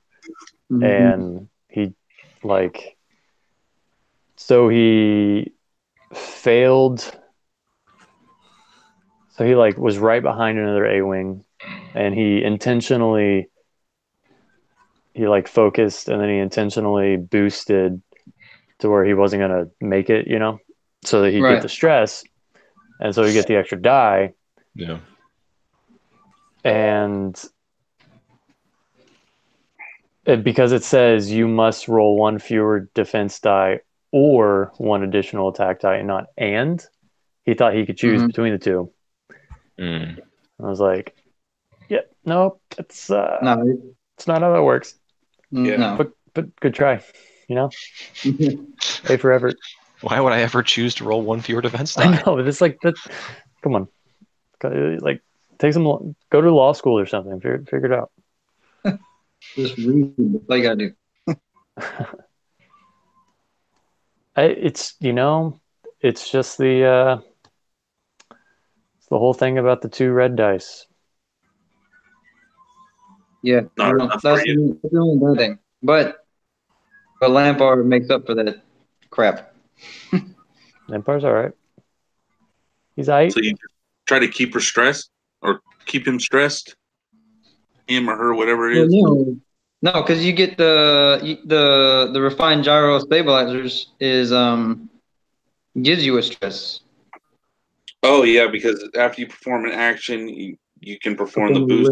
and he he failed. So he was right behind another A-wing, and he intentionally focused, and then he intentionally boosted to where he wasn't gonna make it, you know, so that he'd get the stress, and so he'd get the extra die. Yeah. And because it says you must roll 1 fewer defense die or 1 additional attack die, and not and, he thought he could choose between the 2. I was like, yeah, no, it's not how that works. No. But good try, you know. Pay for effort. Why would I ever choose to roll 1 fewer defense die? I know, but it's like that. Come on, take some, go to law school or something. Figure it out. Just read. That's all you gotta do. It's just the whole thing about the 2 red dice. Yeah, that's the only bad thing. But Lampard makes up for that crap. Lampar's all right. He's aight. So you try to keep her stressed, or keep him stressed, him or her, whatever it is. No, because you get the refined gyro stabilizers gives you a stress. Oh yeah, because after you perform an action, you can perform the boost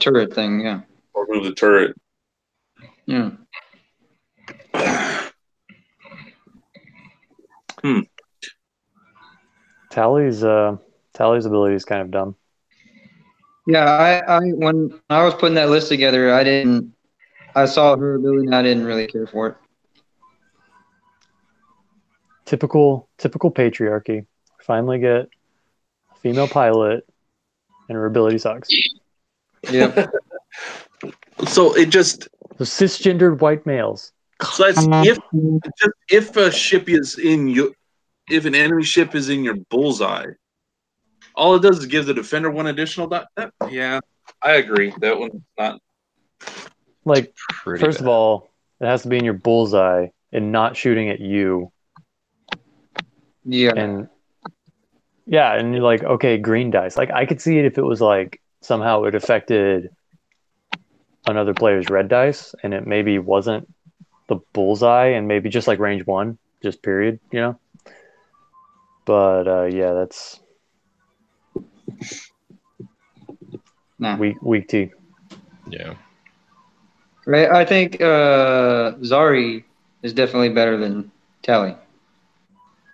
turret thing, yeah. Or move the turret. Yeah. Tally's ability is kind of dumb. Yeah, I when I was putting that list together, I saw her ability and I didn't really care for it. Typical patriarchy. Finally get a female pilot and her ability sucks. Yeah. So it just cisgendered white males. So that's if a ship is if an enemy ship is in your bullseye, all it does is give the defender 1 additional dot. Yeah, I agree. That one's not first of all, It has to be in your bullseye and not shooting at you. Yeah. And yeah, and you're like, okay, green dice. Like I could see it if it was like somehow it affected another player's red dice and it maybe wasn't the bullseye and maybe just like range 1, just period, you know? But yeah, that's Nah. weak T. Yeah. Right. I think Zari is definitely better than Tally.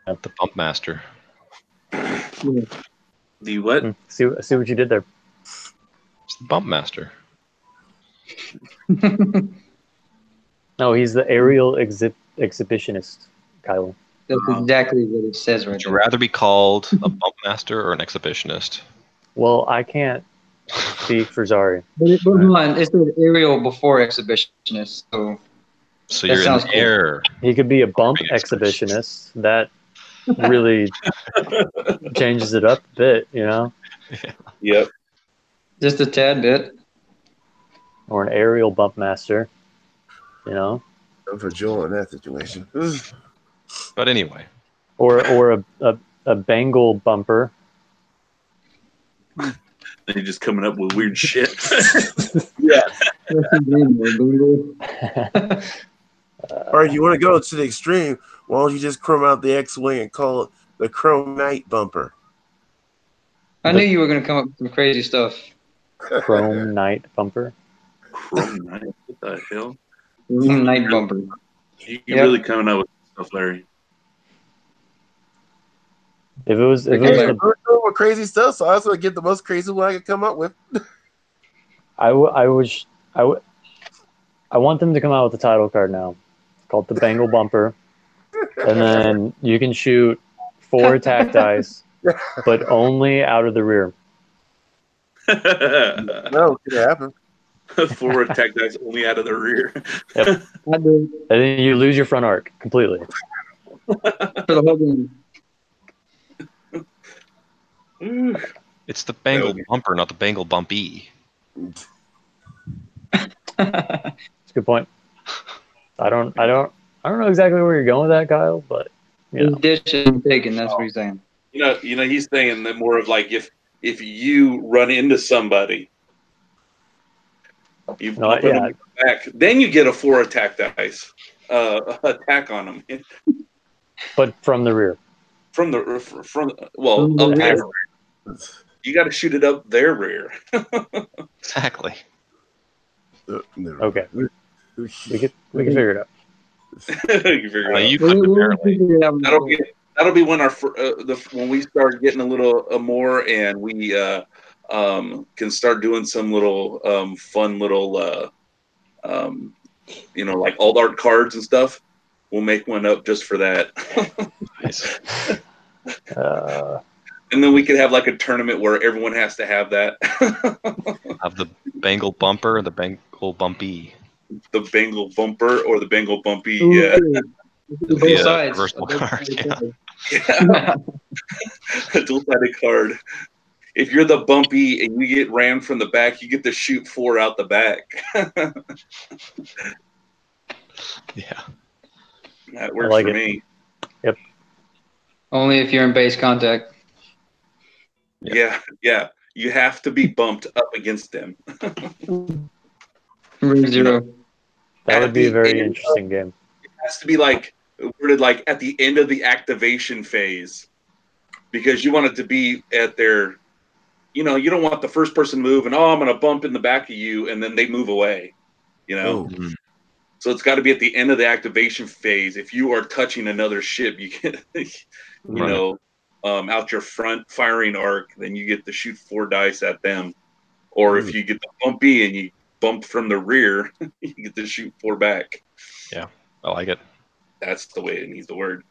The Bump Master. The what? See what you did there. It's the Bump Master. No, he's the aerial exhibitionist, Kylo. That's exactly what it says right Would you there. rather be called a Bump Master or an Exhibitionist? Well, I can't speak for Zari. But hold on, it says aerial before exhibitionist, so So That you're in sounds the cool. air. He could be a bump Being exhibitionist. That really changes it up a bit, you know? Yep. just a tad bit. Or an aerial bump master, you know? I'm for Joel in that situation. But anyway, Or a Bengal bumper. And you're just coming up with weird shit. Yeah. What's his name, Bingo? Or if you want to go to the extreme, why don't you just chrome out the X-Wing and call it the Chrome Knight bumper? I knew you were going to come up with some crazy stuff. Chrome Knight bumper. Chrome Knight. What the hell? Night bumper. You're Yep. really coming up with stuff, Larry. If it was Hey, the, we're going with crazy stuff, so I was going to get the most crazy one I could come up with. I want them to come out with the title card now. It's called the Bengal bumper. And then you can shoot 4 attack dice, but only out of the rear. No, it could happen. Forward attack dice only out of the rear. Yep. I do. And then you lose your front arc completely. For the whole game. it's the Bengal bumper, not the Bengal bumpy. That's a good point. I don't know exactly where you're going with that, Kyle, but you His know. dish isn't taken, that's what he's saying. You know, he's saying that more of like if you run into somebody, you put them in the back, then you get a 4 attack dice attack on them But from the rear. from the From the up rear. their rear. You got to shoot it up their rear. Exactly. Never Okay. mind. We can figure it out. You figure it out. You couldn't apparently. That'll be when when we start getting a little more and we can start doing some little fun little like alt art cards and stuff. We'll make one up just for that. Nice. And then we could have like a tournament where everyone has to have that. Of the Bengal bumper, the Bengal bumpy. The Bengal bumper or the Bengal bumpy. Ooh. Yeah. Both The sides. reversible card. Yeah. A dual-sided card. If you're the bumpy and you get rammed from the back, you get to shoot 4 out the back. Yeah. That works like for it. me. Yep. Only if you're in base contact. Yeah. You have to be bumped up against them. Room 0. That would be a very interesting game. It has to be like worded like at the end of the activation phase, because you want it to be at their, you don't want the first person move and I'm going to bump in the back of you and then they move away, Mm. So it's got to be at the end of the activation phase. If you are touching another ship, you get, out your front firing arc, then you get to shoot 4 dice at them. Or if you get the bumpy and you bump from the rear, you get to shoot 4 back. Yeah, I like it. That's the way it needs the word.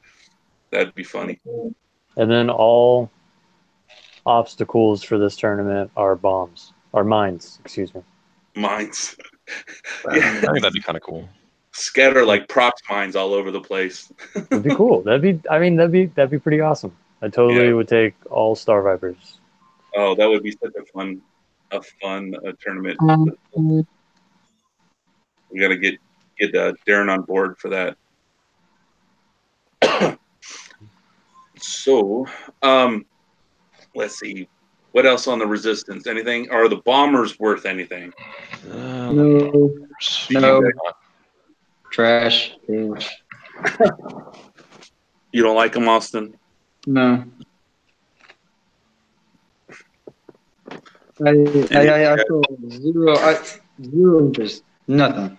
That'd be funny. And then all obstacles for this tournament are mines, excuse me. Mines. I think that'd be kind of cool. Scatter like props mines all over the place. That'd be cool. That'd be pretty awesome. I totally would take all Star Vipers. Oh, that would be such a fun tournament. We gotta get get Darren on board for that. So, let's see. What else on the Resistance? Anything? Are the bombers worth anything? No. No. Trash. You don't like them, Austin? No. I feel zero interest. Nothing.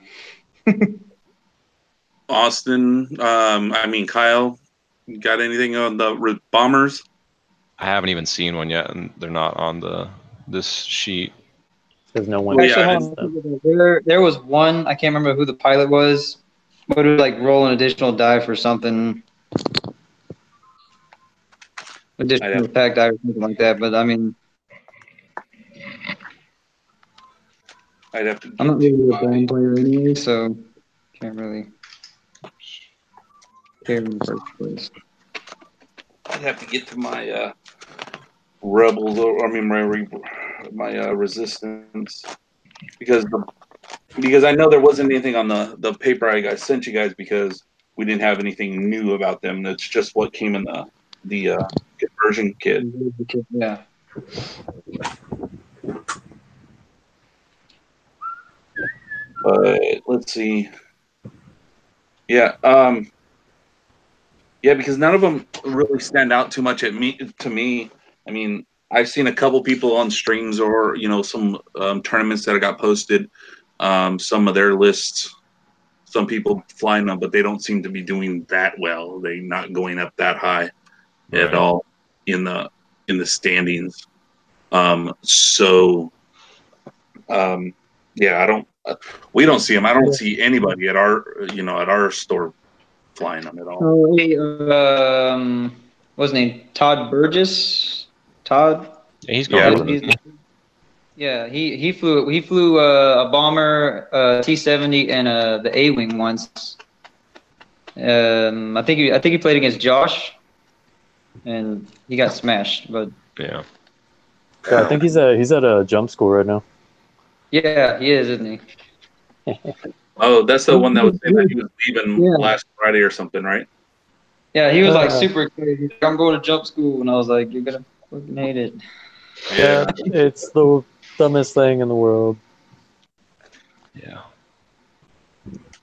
Austin, Kyle, you got anything on the bombers? I haven't even seen one yet, and they're not on this sheet. Because no one. Actually, there was one. I can't remember who the pilot was, but it would like roll an additional die for something, additional attack die or something like that. But I mean, I'd have to. I'm not really a band player anyway, so can't really care in the first place. I'd have to get to my rebels, or I mean my resistance, because I know there wasn't anything on the paper I sent you guys, because we didn't have anything new about them. That's just what came in the conversion kit. Yeah. But let's see. Yeah. Yeah, because none of them really stand out too much to me. I mean, I've seen a couple people on streams or some tournaments that got posted. Some of their lists, some people flying them, but they don't seem to be doing that well. They're not going up that high at all in the standings. Yeah, we don't see them. I don't see anybody at our store flying them at all. Oh, hey, what's his name? Todd Burgess. Todd. Yeah, he's going. He flew a bomber, T-70, and the A-wing once. I think he played against Josh, and he got smashed. But yeah, I think he's at a jump school right now. Yeah, he is, isn't he? Oh, that's the one that was saying that he was leaving last Friday or something, right? Yeah, he was like super excited. I'm going to jump school, and I was like, "You're gonna fucking hate it." Yeah, it's the dumbest thing in the world. Yeah.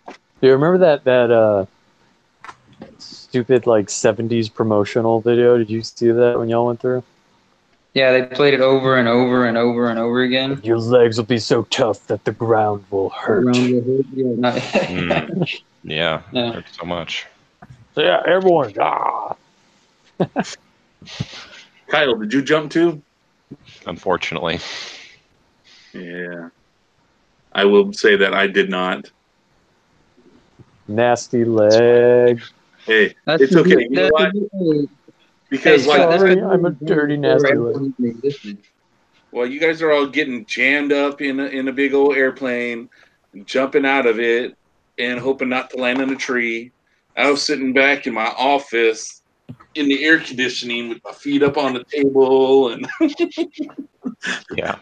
Do you remember that stupid like 70s promotional video? Did you see that when y'all went through? Yeah, they played it over and over and over and over again. Your legs will be so tough that the ground will hurt. Yeah, hurt so much. So yeah, everyone. Kyle, did you jump too? Unfortunately. Yeah. I will say that I did not. Nasty leg. Hey, it's okay. You know what? Because I'm a dirty, nasty leg. Well, you guys are all getting jammed up in a big old airplane, jumping out of it, and hoping not to land in a tree. I was sitting back in my office in the air conditioning with my feet up on the table, and yeah.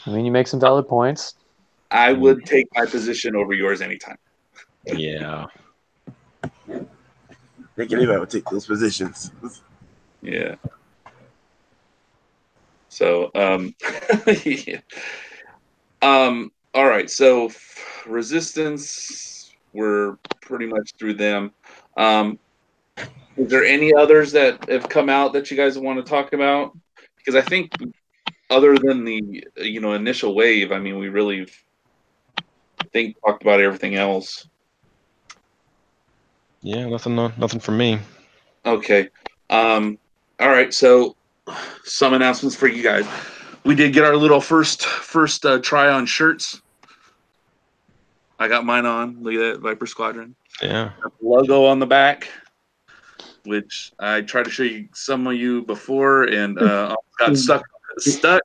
I mean, you make some valid points. I would take my position over yours anytime. Yeah. I think anybody would take those positions. Yeah. So, yeah. All right. So, Resistance, we're pretty much through them. Is there any others that have come out that you guys want to talk about? Because I think, other than the initial wave, I mean, we really talked about everything else. Yeah, nothing from me. Okay. All right. So, some announcements for you guys. We did get our little first try on shirts. I got mine on. Look at that, Viper Squadron. Yeah. Logo on the back, which I tried to show some of you before, and got stuck. Got that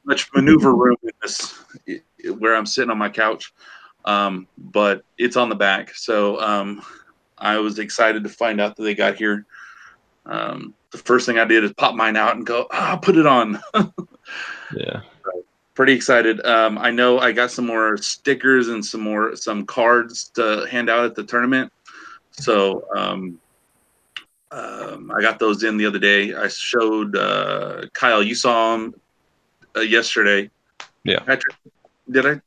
much maneuver room in this where I'm sitting on my couch, but it's on the back. So I was excited to find out that they got here. The first thing I did is pop mine out and go, put it on. Yeah. Pretty excited. I know I got some more stickers and some cards to hand out at the tournament. So I got those in the other day. I showed Kyle. You saw them yesterday. Yeah. Patrick, did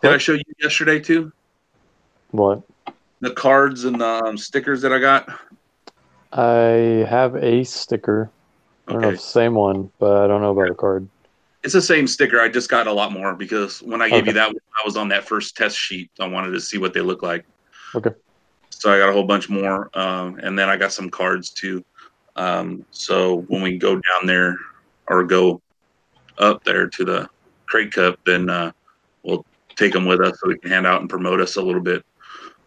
I show you yesterday too? What? The cards and the stickers that I got. I have a sticker. I don't know if it's the same one, but I don't know about a card. It's the same sticker. I just got a lot more because when I gave you Okay. that one, I was on that first test sheet. I wanted to see what they look like. Okay. So I got a whole bunch more, and then I got some cards too. So when we go down there or go up there to the Crate Cup, then we'll take them with us so we can hand out and promote us a little bit.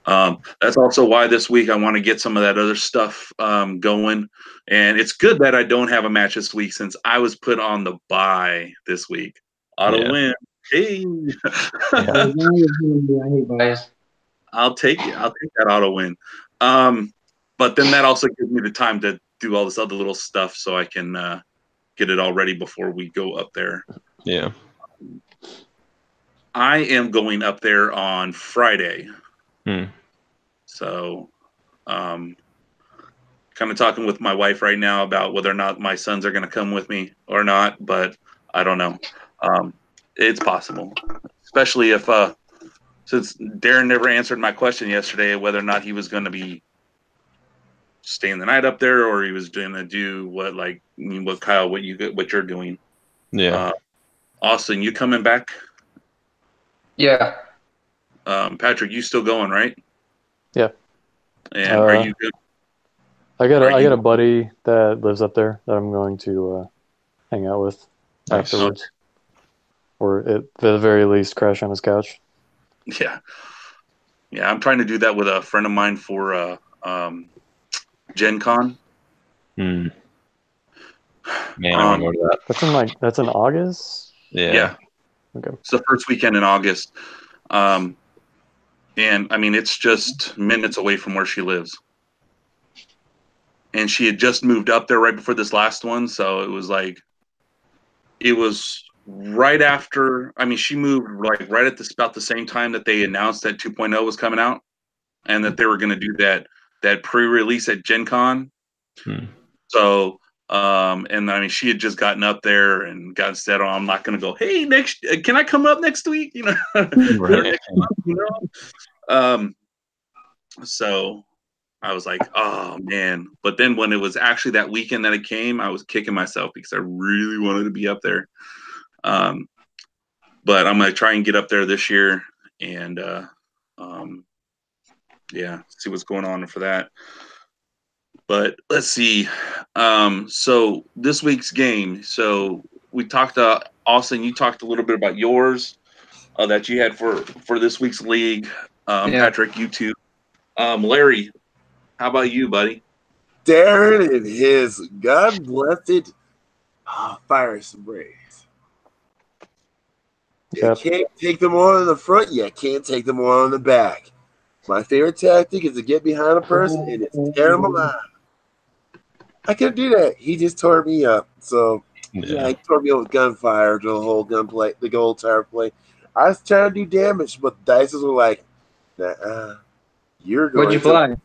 That's also why this week I want to get some of that other stuff going. And it's good that I don't have a match this week since I was put on the bye this week. Auto win. Hey. I hate bias. I'll take it. I'll take that auto win. But then that also gives me the time to do all this other little stuff so I can get it all ready before we go up there. Yeah. I am going up there on Friday. So kind of talking with my wife right now about whether or not my sons are going to come with me or not, but I don't know. It's possible, especially if since Darren never answered my question yesterday whether or not he was going to be staying the night up there or he was going to do what Kyle, what you're doing. Yeah. Austin, you coming back? Yeah. Patrick, you still going, right? Yeah. And are you good? I got a buddy that lives up there that I'm going to hang out with afterwards, or at the very least crash on his couch. Yeah, I'm trying to do that with a friend of mine for Gen Con. Man, I want to go to that. That's in August. Yeah. Okay. It's the first weekend in August. And I mean, it's just minutes away from where she lives. And she had just moved up there right before this last one. So it was right after, I mean, she moved right at about the same time that they announced that 2.0 was coming out and that they were going to do that pre-release at Gen Con. So, and I mean, she had just gotten up there and got set on, I'm not going to go, hey, can I come up next week? You know, Right. So I was like, oh man. But then when it was actually that weekend that it came, I was kicking myself because I really wanted to be up there. But I'm going to try and get up there this year and, see what's going on for that. But let's see. So this week's game. So we talked to Austin. You talked a little bit about yours that you had for this week's league. Patrick, you too. Larry, how about you, buddy? Darren and his God-blessed fire sprays. You can't take them on in the front. You can't take them on in the back. My favorite tactic is to get behind a person and just tear them alive. I couldn't do that. He just tore me up. So, yeah he tore me up with gunfire, the whole gunplay, the whole entire play. I was trying to do damage, but the dice were like, nah, you're going What'd you fly?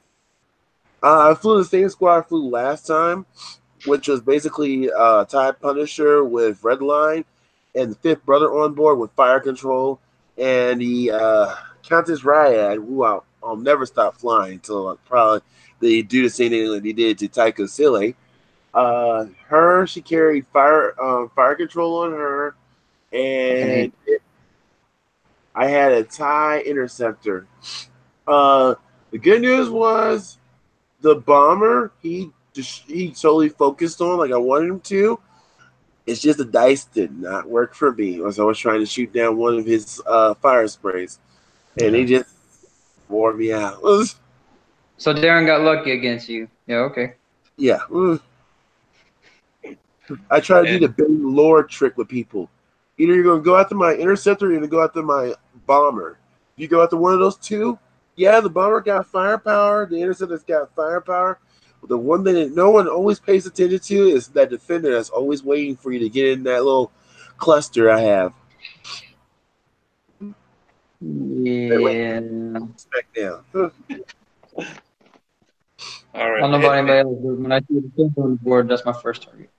I flew the same squad I flew last time, which was basically TIE Punisher with Redline and the fifth brother on board with fire control and the Countess Ryad, who I'll never stop flying until probably they do the same thing that they did to Tycho Silly. She carried fire control on her, and I had a TIE Interceptor. The good news was the bomber he totally focused on like I wanted him to. It's just the dice did not work for me as I was trying to shoot down one of his fire sprays, and he just wore me out. So Darren got lucky against you. Yeah, okay. Yeah. I try to do the big lore trick with people. Either you're going to go after my interceptor or you're going to go after my bomber. If you go after one of those two, yeah, the bomber got firepower, the interceptor's got firepower. But the one thing that no one always pays attention to is that defender that's always waiting for you to get in that little cluster I have. Yeah. Back down. All right. I don't know about anybody else, but when I see the thing on the board, that's my first target.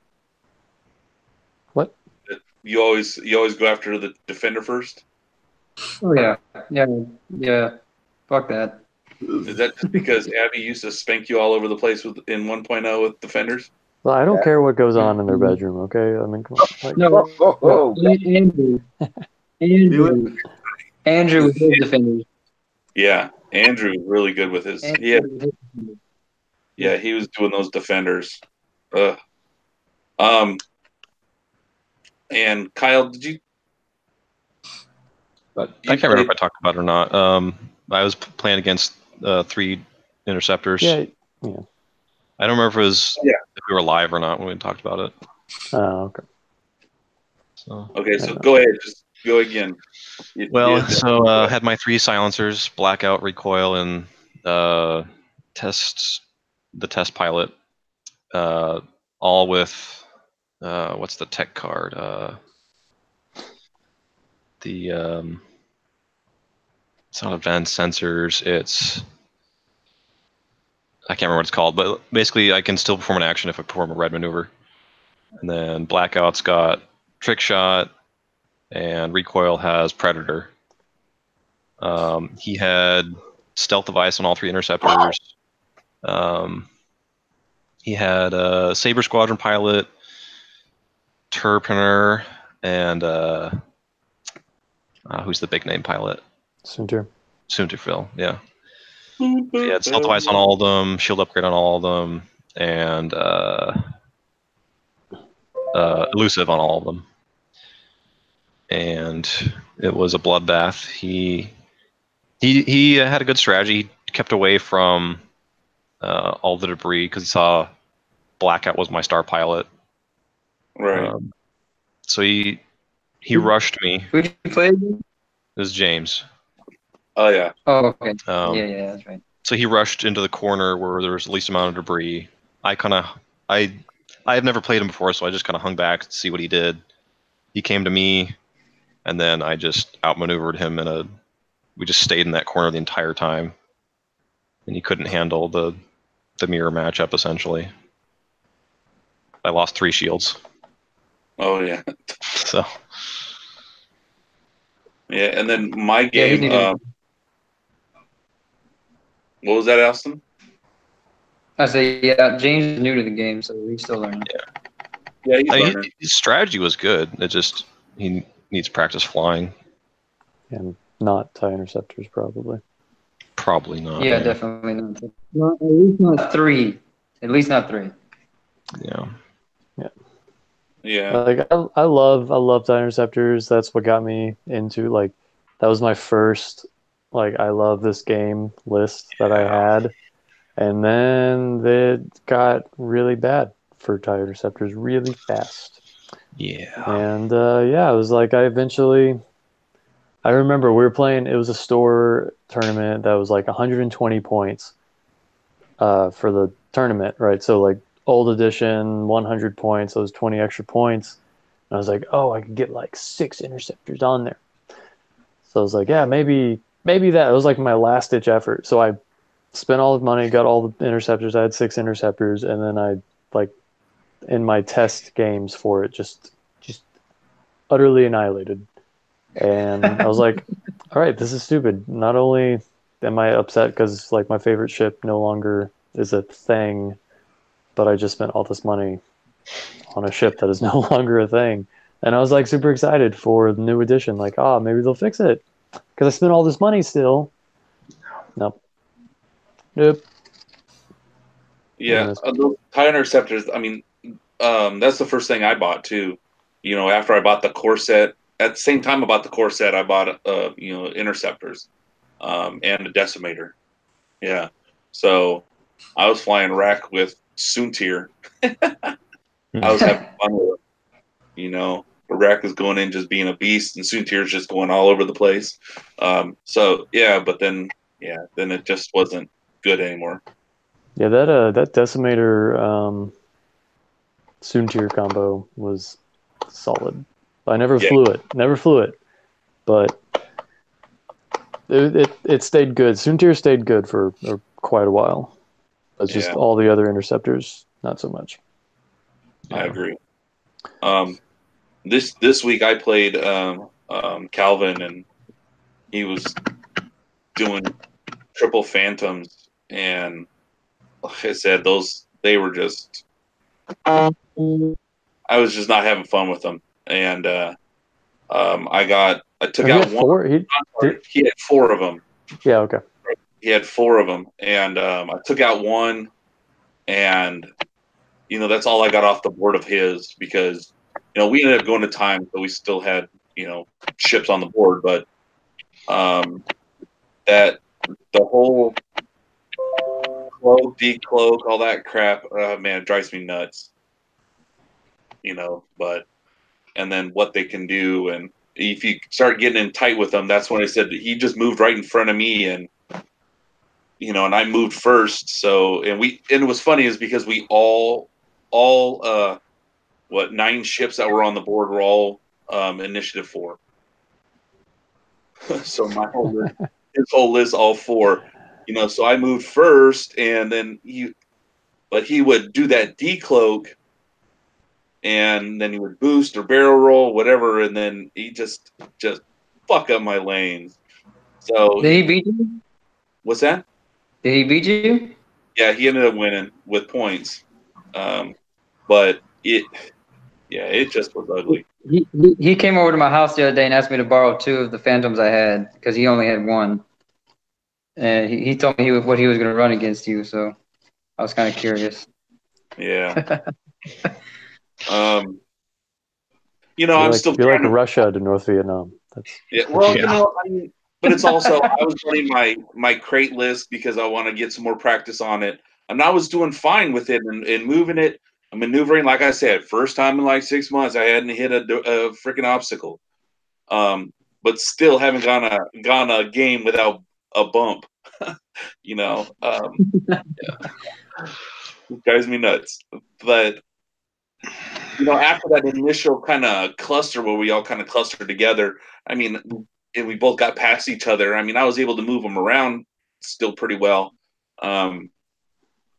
What? You always go after the defender first? Oh yeah. Fuck that. Is that just because Abby used to spank you all over the place in 1.0 with defenders? Well, I don't care what goes on in their bedroom, okay? I mean, come on. Like, No, Andrew. Andrew was his defender. Yeah, Andrew was really good with his. He had, he was doing those defenders. And Kyle, did you? I can't remember if I talked about it or not. I was playing against 3 interceptors. yeah. I don't remember if it was if we were live or not when we talked about it. Oh, okay. So Okay, so go ahead, just go again. I had my 3 silencers, blackout, recoil, and the test pilot, all with what's the tech card? It's not advanced sensors. It's I can't remember what it's called, but basically I can still perform an action if I perform a red maneuver. And then blackout's got trick shot, and recoil has predator. He had stealth device on all 3 interceptors. He had a Saber Squadron pilot, Turpiner, and who's the big name pilot? Sunter Phil, yeah. He had stealth device on all of them, shield upgrade on all of them, and elusive on all of them. And it was a bloodbath. He had a good strategy. He kept away from all the debris because he saw blackout was my star pilot. Right. So he rushed me. Who did you play again? It was James. Oh yeah. Oh okay. Yeah, that's right. So he rushed into the corner where there was the least amount of debris. I had never played him before, so I just kind of hung back to see what he did. He came to me, and then I just outmaneuvered him we just stayed in that corner the entire time, and he couldn't handle the mirror matchup. Essentially, I lost 3 shields. Oh yeah. So. Yeah, and then my game. What was that, Alston? I say James is new to the game, so he's still learning. Yeah, he's learning. His strategy was good. It just he needs practice flying. and not TIE interceptors, probably. Probably not. Yeah, definitely not. At least not 3. At least not 3. Yeah. Yeah. Like I love TIE interceptors. That's what got me into that was my first I love this game list that I had, and then it got really bad for TIE interceptors really fast. Yeah. And it was I remember we were playing. It was a store tournament that was 120 points for the tournament, right? So old edition, 100 points. Those 20 extra points. And I was like, oh, I could get 6 interceptors on there. So I was like, yeah, maybe that. It was my last ditch effort. So I spent all the money, got all the interceptors. I had 6 interceptors, and then I in my test games for it just utterly annihilated. And I was like, all right, this is stupid. Not only am I upset because my favorite ship no longer is a thing, but I just spent all this money on a ship that is no longer a thing. And I was super excited for the new edition. Maybe they'll fix it because I spent all this money still. Nope. Yeah, those TIE interceptors. I mean, that's the first thing I bought too. After I bought the core set, at the same time I bought the core set, I bought interceptors, and a decimator. Yeah, so I was flying rack with Soontir. I was having fun with it. The rack is going in just being a beast, and Soontir's just going all over the place. So yeah, but then it just wasn't good anymore. Yeah, that decimator Soontir combo was solid. I never flew it, but it stayed good. Soontir stayed good for quite a while. It's just all the other interceptors, not so much. I agree. This week I played Calvin, and he was doing triple phantoms, and like I said, they were just. I was just not having fun with them, and I took out one. Four? He had four of them. Yeah. Okay. He had four of them, and I took out one, and that's all I got off the board of his, because we ended up going to time, but we still had ships on the board, but that the whole cloak, decloak, all that crap, man, it drives me nuts. And then what they can do, and if you start getting in tight with them, that's when I said he just moved right in front of me, and and I moved first. So, and it was funny is because we all 9 ships that were on the board were all initiative 4. So his whole list, all 4. So I moved first, and then he would do that decloak, and then he would boost or barrel roll, whatever, and then he just fuck up my lanes. So did he beat you? What's that? Did he beat you? Yeah, he ended up winning with points, but it just was ugly. He came over to my house the other day and asked me to borrow 2 of the phantoms I had because he only had 1, and he told me what he was going to run against you. So I was kind of curious. Yeah. You're I'm like, still. You're like Russia to North Vietnam. Well, but it's also I was running my crate list because I want to get some more practice on it, and I was doing fine with it and moving it. I'm maneuvering, like I said, first time in like 6 months I hadn't hit a freaking obstacle, but still haven't gone a game without a bump. Yeah. It drives me nuts, but. After that initial kind of cluster where we all kind of clustered together, and we both got past each other. I was able to move them around still pretty well,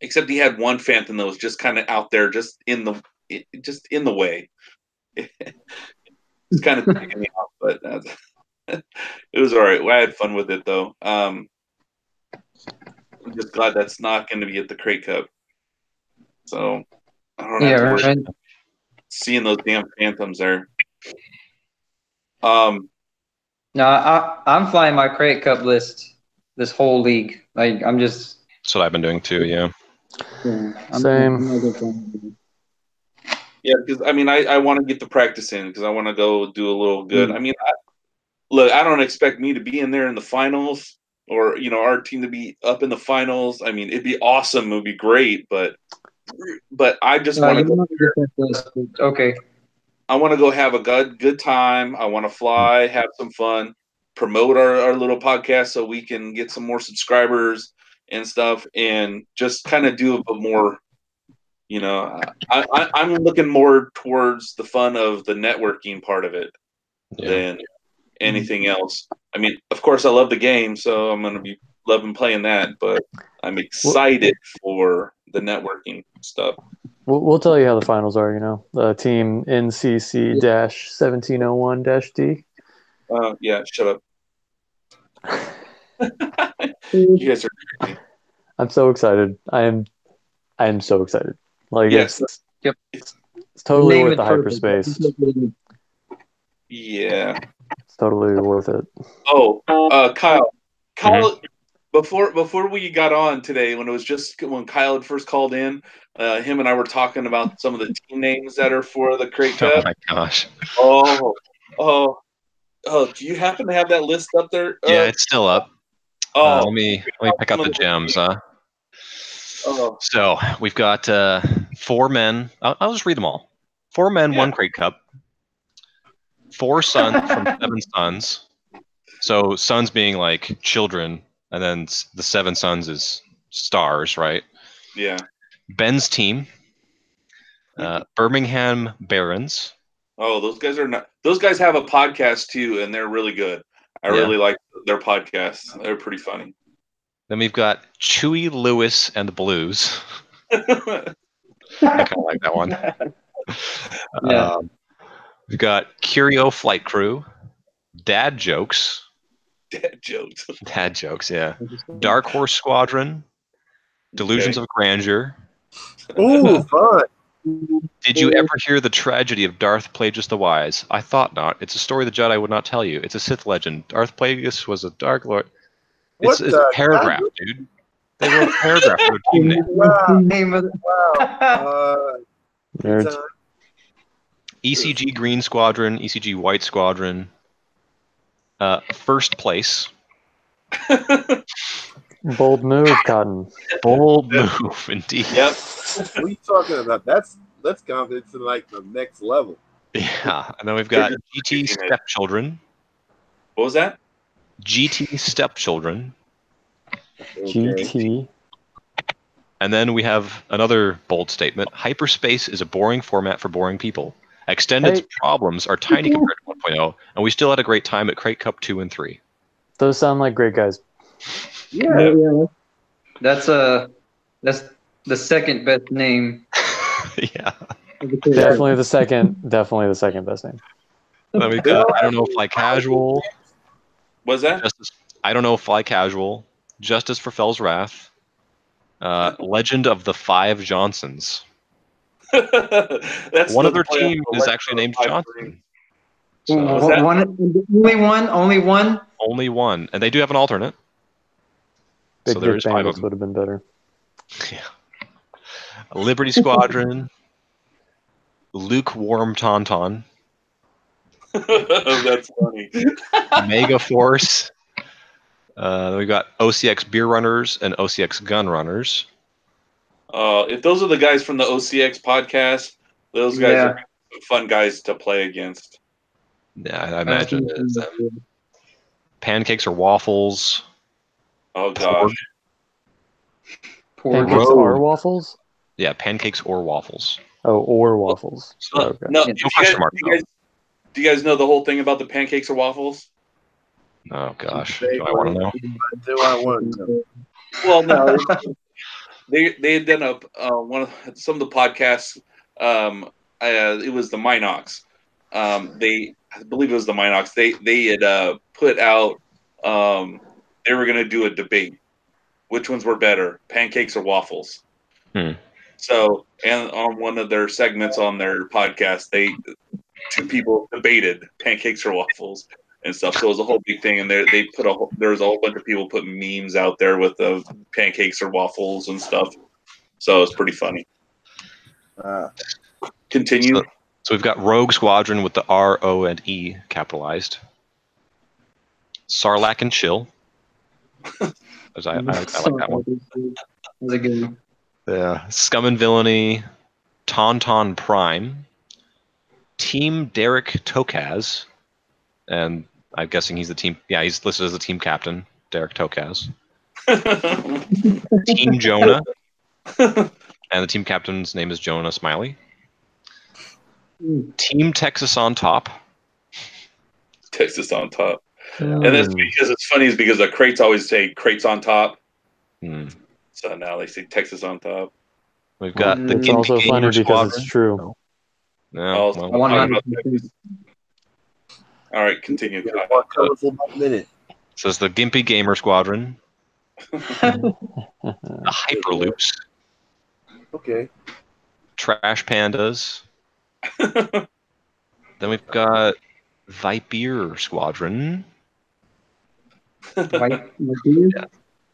except he had one phantom that was just kind of out there, just in the way. It's kind of taking me off, but it was all right. I had fun with it though. I'm just glad that's not going to be at the Crate Cup. So I don't have to worry. Right. Seeing those damn phantoms there. No, I'm flying my Crate Cup list this whole league. Like I'm just. That's what I've been doing too. Yeah. Same. Yeah, because I want to get the practice in because I want to go do a little good. Look, I don't expect me to be in there in the finals or our team to be up in the finals. It'd be awesome. It would be great, but I just want to go. Okay. I want to go have a good time. I want to fly, have some fun, promote our little podcast so we can get some more subscribers and stuff, and just kind of do a bit more. I'm looking more towards the fun of the networking part of it than anything else. Of course, I love the game, so I'm going to be loving playing that, but I'm excited for the networking stuff. We'll tell you how the finals are, team NCC-1701-D. Yeah, shut up. You guys are crazy. I'm so excited. I am so excited. Like, yes. It's totally worth the hyperspace. Yeah. It's totally worth it. Oh, Kyle. Mm-hmm. Before we got on today, when Kyle had first called in, him and I were talking about some of the team names that are for the Crate Cup. Oh my gosh. Oh, do you happen to have that list up there? Yeah, it's still up. Let me pick out the gems. So we've got 4 men. I'll just read them all. 4 men, 1 Crate Cup. 4 sons from 7 sons. So sons being like children, and then the 7 sons is stars, right? Yeah. Ben's team. Birmingham Barons. Oh, those guys are not. Those guys have a podcast too, and they're really good. I really like their podcasts. They're pretty funny. Then we've got Chewy Lewis and the Blues. I kind of like that one. Yeah. We've got Curio Flight Crew, Dad Jokes. Dad jokes. Dad Jokes, yeah. Dark Horse Squadron, Delusions of Grandeur. Ooh, fun. Did you ever hear the tragedy of Darth Plagueis the Wise? I thought not. It's a story the Jedi would not tell you. It's a Sith legend. Darth Plagueis was a Dark Lord. It's a paragraph, dude. They wrote a paragraph for their team name. Wow. Name of the- Wow. Nerds. ECG Green Squadron, ECG White Squadron. First place. Bold move, Cotton. Bold move, indeed. Yep. What are you talking about? That's confidence to like the next level. Yeah. And then we've got GT Stepchildren. What was that? GT Stepchildren. Okay. GT. And then we have another bold statement. Hyperspace is a boring format for boring people. Extended problems are tiny compared to 1.0, and we still had a great time at Crate Cup 2 and 3. Those sound like great guys. Yeah. That's the second best name. Yeah. Definitely the second best name. Then we've got I don't know, Fly Casual. Was that? Justice, I don't know, Fly Casual. Justice for Fell's Wrath. Legend of the Five Johnsons. That's One of the their play team on the is Legend actually of named the Five Johnson. Rings. So, Only one. only one. And they do have an alternate. Big So there Dick is 5 of Bandits them. would have been better. Yeah. Liberty Squadron. Lukewarm Tauntaun. That's funny. Mega Force. Then we've got OCX Beer Runners and OCX Gun Runners. If those are the guys from the OCX podcast, those guys are fun guys to play against. Yeah, I imagine it is them. Pancakes or Waffles. Oh gosh. Pancakes Rogue. are waffles? Yeah, Pancakes or Waffles. Oh, or waffles. No, Okay. no. No Do you, question guys, mark, do you guys know the whole thing about the pancakes or waffles? Oh gosh, do I want to know? Do I want to? Well, no. They had done some of the podcasts. It was the Minox. I believe it was the Minox. They had put out. They were going to do a debate. Which ones were better, pancakes or waffles? So, and on one of their segments on their podcast, two people debated pancakes or waffles and stuff. So it was a whole big thing, and there was a whole bunch of people putting memes out there with the pancakes or waffles and stuff. So it's pretty funny. Continue. So we've got Rogue Squadron with the R, O, and E capitalized. Sarlacc and Chill. I like that one. That's a good one. Yeah. Scum and Villainy. Tauntaun Prime. Team Derek Tokaz. And I'm guessing he's the team. Yeah, he's listed as the team captain, Derek Tokaz. Team Jonah. And the team captain's name is Jonah Smiley. Team Texas on Top. Texas on top. And that's because it's funny, is because the crates always say crates on top. So now they say Texas on top. We've got the It's also funny Gamer because Squadron. it's true. Yeah, Oh, well, 100%. All right, continue. More colorful by minute. so it's the Gimpy Gamer Squadron. The Hyperloops. Okay. Trash Pandas. Then we've got Viper Squadron.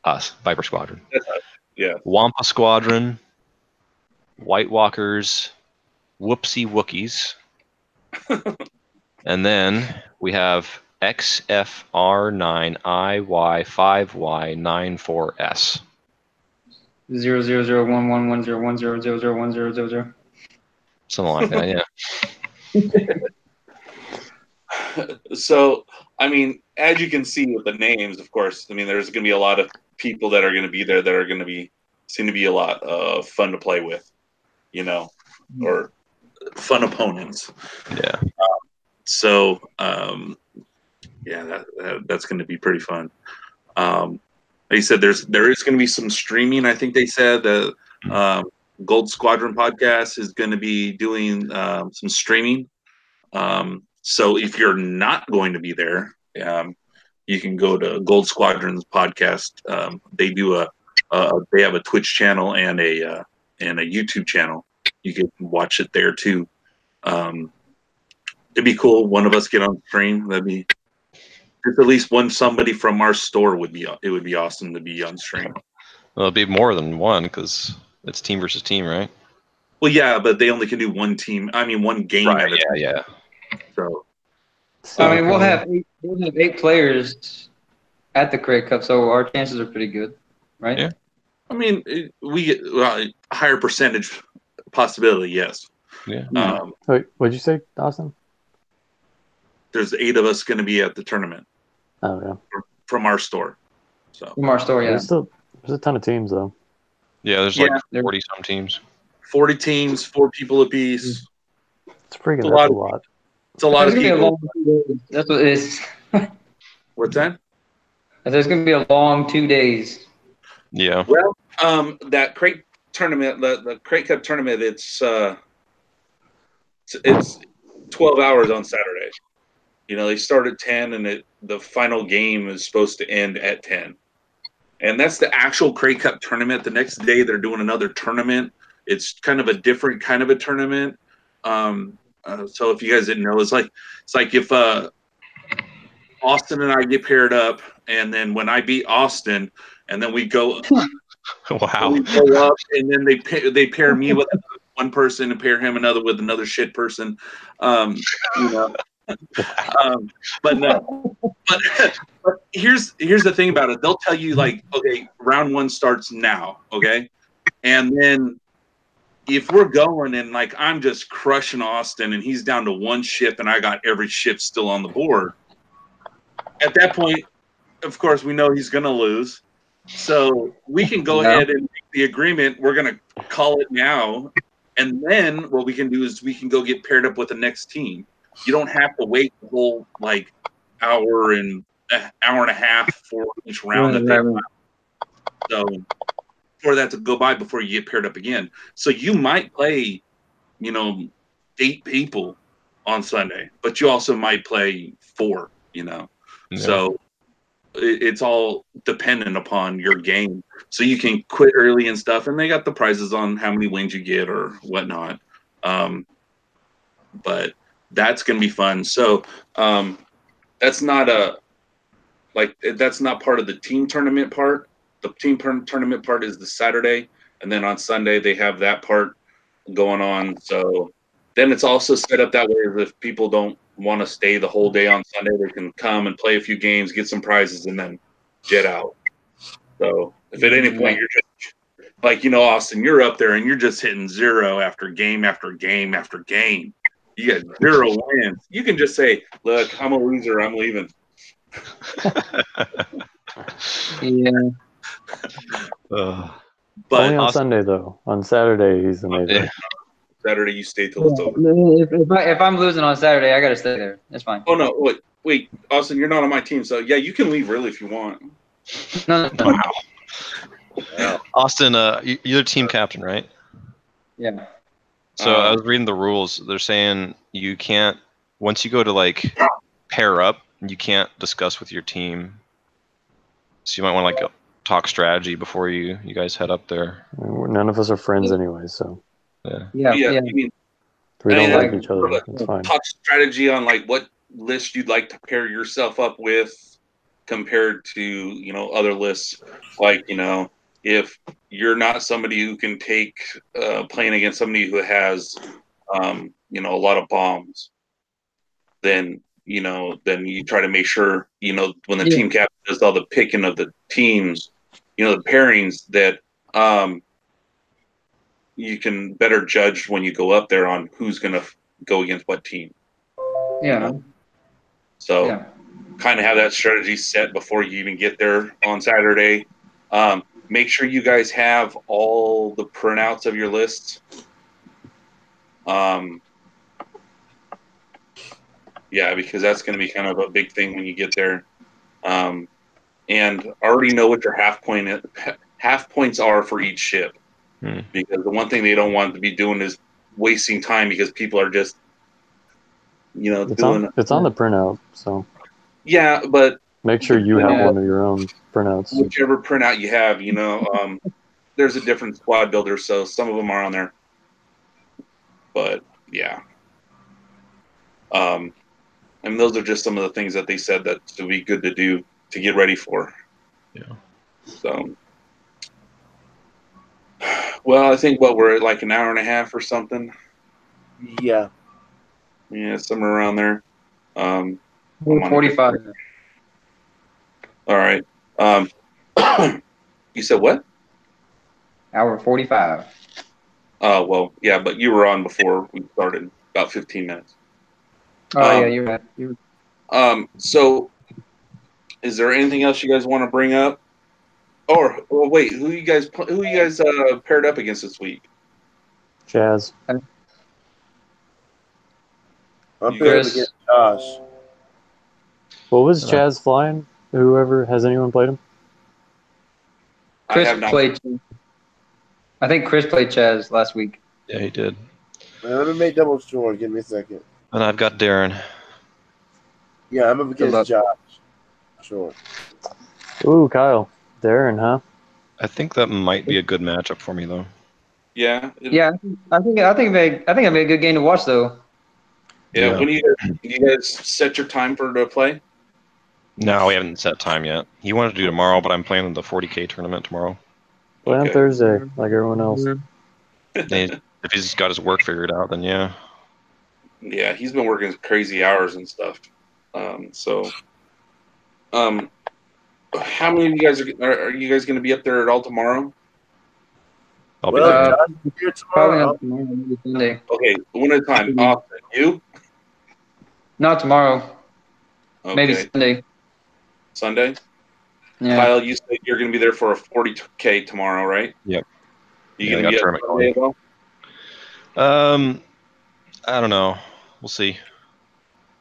Us, Viper Squadron. Yeah. Wampa Squadron. White Walkers. Whoopsie Wookiees. And then we have XFR9IY5Y94S. 0001110101000. Something like that, yeah. So, I mean, as you can see with the names, of course, I mean, there's going to be a lot of people that are going to be there that are going to seem to be a lot of fun to play with, or fun opponents. Yeah. So that's going to be pretty fun. They said there is going to be some streaming. I think they said the Gold Squadron podcast is going to be doing some streaming. So if you're not going to be there, you can go to Gold Squadron's podcast. They do they have a Twitch channel and a YouTube channel. You can watch it there too. It'd be cool. One of us get on stream. That'd be if at least somebody from our store would be. It would be awesome to be on stream. Well, it'd be more than one because it's team versus team, right? Well, yeah, but they only can do one team. I mean, one game Right, at a time. yeah. So I mean, we'll have 8 players at the Craig Cup, so our chances are pretty good, right? Yeah. I mean, we get a higher percentage possibility, yes. Yeah. Wait, what'd you say, Dawson? There's 8 of us going to be at the tournament. Oh yeah. From our store. So From our store, yeah. There's a ton of teams though. Yeah, there's like 40 some teams. 40 teams, 4 people apiece. It's freaking It's a that's lot. a lot. It's a lot of There's gonna people. be a long 2 days. That's what it is. What's that? There's going to be a long 2 days. Yeah. Well, that crate tournament, the Crate Cup tournament, it's 12 hours on Saturday. You know, they start at 10, and the final game is supposed to end at 10. And that's the actual Crate Cup tournament. The next day, they're doing another tournament. It's kind of a different kind of a tournament. So if you guys didn't know, it's like if Austin and I get paired up, and then when I beat Austin, and then we go, Wow. we go up, and then they pair me with one person and pair him with another shit person. You know. But no. But here's the thing about it. They'll tell you like, okay, round 1 starts now, okay, and then if we're going and like I'm just crushing Austin and he's down to 1 ship and I got every ship still on the board, at that point, of course, we know he's going to lose. So we can go ahead and make the agreement. We're going to call it now. And then what we can do is we can go get paired up with the next team. You don't have to wait the whole like hour and a half for each round that they have. So for that to go by before you get paired up again. So you might play, 8 people on Sunday, but you also might play 4, Yeah. So it's all dependent upon your game. So you can quit early and stuff, and they got the prizes on how many wins you get or whatnot. But that's going to be fun. So that's not part of the team tournament part. The team tournament part is the Saturday, and then on Sunday they have that part going on. So then it's also set up that way if people don't want to stay the whole day on Sunday, they can come and play a few games, get some prizes, and then jet out. So if at any point you're just like, Austin, you're up there and you're just hitting 0 after game after game after game, you get 0 wins, you can just say, look, I'm a loser, I'm leaving. Yeah. But only on Sunday though. On Saturday he's amazing. Saturday you stay till it's over. If I'm losing on Saturday, I gotta stay there. That's fine. Oh no, wait, Austin, you're not on my team, so yeah, you can leave early if you want. No. Wow. Yeah. Austin, you're the team captain, right? Yeah. So I was reading the rules. They're saying you can't, once you go to like pair up, you can't discuss with your team. So you might want to like talk strategy before you guys head up there. None of us are friends anyway, so. Yeah. I mean, we don't like like, each other. It's fine. talk strategy on like what list you'd like to pair yourself up with compared to other lists. Like if you're not somebody who can take playing against somebody who has a lot of bombs, then you try to make sure when the team captain does all the picking of the teams, the pairings that you can better judge when you go up there on who's going to go against what team. Yeah. So kind of have that strategy set before you even get there on Saturday. Make sure you guys have all the printouts of your lists. Yeah, because that's going to be kind of a big thing when you get there. And already know what your half points are for each ship. Because the one thing they don't want to be doing is wasting time because people are just, It's on the printout, so yeah, but make sure you have one of your own printouts. Whichever printout you have, there's a different squad builder, so some of them are on there. But yeah, and those are just some of the things that they said that would be good to do to get ready for. Yeah. So, well, I think we're at like an hour and a half or something. Yeah. Yeah, somewhere around there. 45. All right. You said what? Hour 45. Well, yeah, but you were on before we started, about 15 minutes. Oh, yeah, you're right. So, is there anything else you guys want to bring up? Or, well, wait, who you guys paired up against this week? Chaz. I'm paired up against Josh. What was Chaz flying? Has anyone played him? Chris played. I think Chris played Chaz last week. Yeah, he did. Let me make double sure. Give me a second. And I've got Darren. Yeah, I'm up against Josh. Sure. Ooh, Kyle. Darren, huh? I think that might be a good matchup for me, though. Yeah. Yeah, I think it'd be a good game to watch, though. Yeah. When do you guys set your time to play? No, we haven't set time yet. He wanted to do tomorrow, but I'm playing the 40K tournament tomorrow. Play on Thursday, like everyone else. If he's got his work figured out, then yeah. Yeah, he's been working crazy hours and stuff. How many of you guys are you guys going to be up there at all tomorrow? I'll be there. Josh, here tomorrow. Probably not tomorrow, maybe Sunday. Okay, one at a time. Austin, you? Not tomorrow. Okay. Maybe Sunday. Sunday? Yeah. Kyle, you said you're going to be there for a 40K tomorrow, right? Yep. You going to be at Sunday as well? I don't know. We'll see.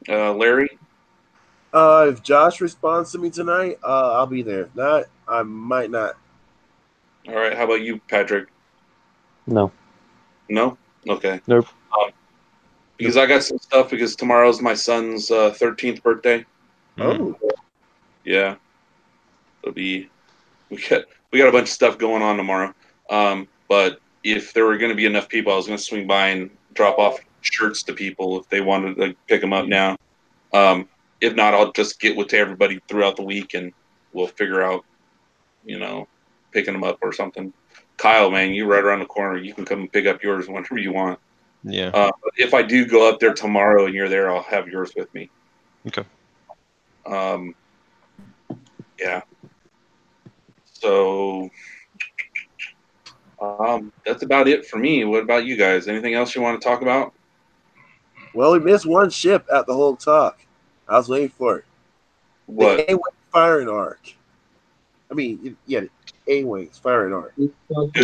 Larry? If Josh responds to me tonight, I'll be there. If not, I might not. All right. How about you, Patrick? No. No? Okay. Nope. Because I got some stuff because tomorrow's my son's 13th birthday. Oh. Yeah. We got a bunch of stuff going on tomorrow. But if there were going to be enough people, I was going to swing by and drop off shirts to people if they wanted to pick them up now. If not, I'll just get with everybody throughout the week and we'll figure out, picking them up or something. Kyle, man, you're right around the corner. You can come and pick up yours whenever you want. Yeah. But if I do go up there tomorrow and you're there, I'll have yours with me. Okay. Yeah. So that's about it for me. What about you guys? Anything else you want to talk about? Well, we missed one ship at the whole talk. I was waiting for it. What? The A-Wing firing arc. I mean, yeah, A-Wings firing arc. We talked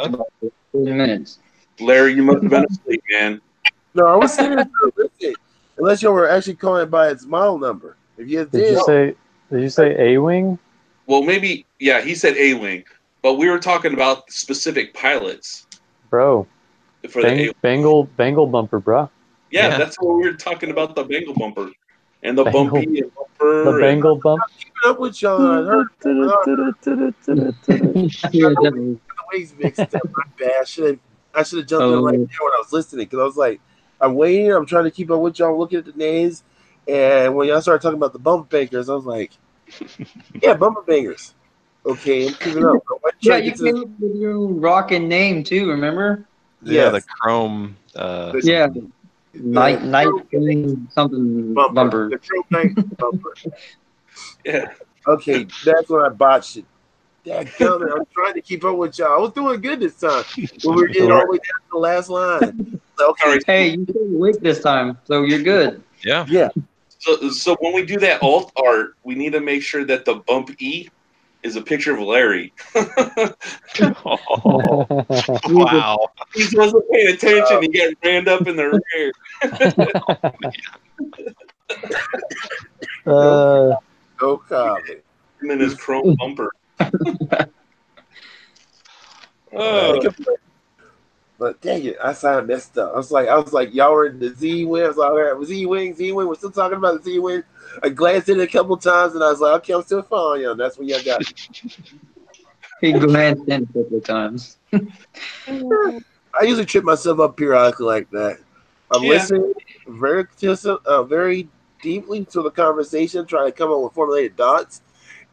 about it for 30 minutes. Larry, you must have been asleep, man. No, I was sitting there to listen. Unless you were actually calling it by its model number. If you did you say A-Wing? Well, maybe, yeah, he said A-Wing, but we were talking about specific pilots. Bro. For the Bengal bumper, bro. Yeah, that's what we were talking about, the Bengal bumper. And the bumpy and bumper. The Bengal bump. Keep it up with y'all. I heard the wings mixed up. My bad. I should have jumped in right there when I was listening because I was like, I'm waiting. I'm trying to keep up with y'all. I'm looking at the names. And when y'all started talking about the bumper bangers, I was like, yeah, bumper bangers. Okay, I'm keeping up. Yeah, you came up with your own rockin' name too, remember? Yeah, the chrome. Yeah. Night something bumper. The chrome night bumper. Yeah. Okay, that's when I botched it. Dadgummit, I was trying to keep up with y'all. I was doing good this time. When we were getting all the way down to the last line. Okay. Hey, you stayed awake this time, so you're good. Yeah. Yeah. So when we do that alt art, we need to make sure that the bump E is a picture of Larry. Wow. He wasn't paying attention. He got rammed up in the rear. No comment. Him and his chrome bumper. But dang it, I sounded messed up. I was like, y'all were in the Z-Wing. I was like, all right, Z-Wing. We're still talking about the Z-Wing. I glanced at it a couple times, and I was like, okay, I'm still following you. That's when y'all got me. He glanced in a couple of times. I usually trip myself up periodically like that. I'm listening very deeply to the conversation, trying to come up with formulated thoughts.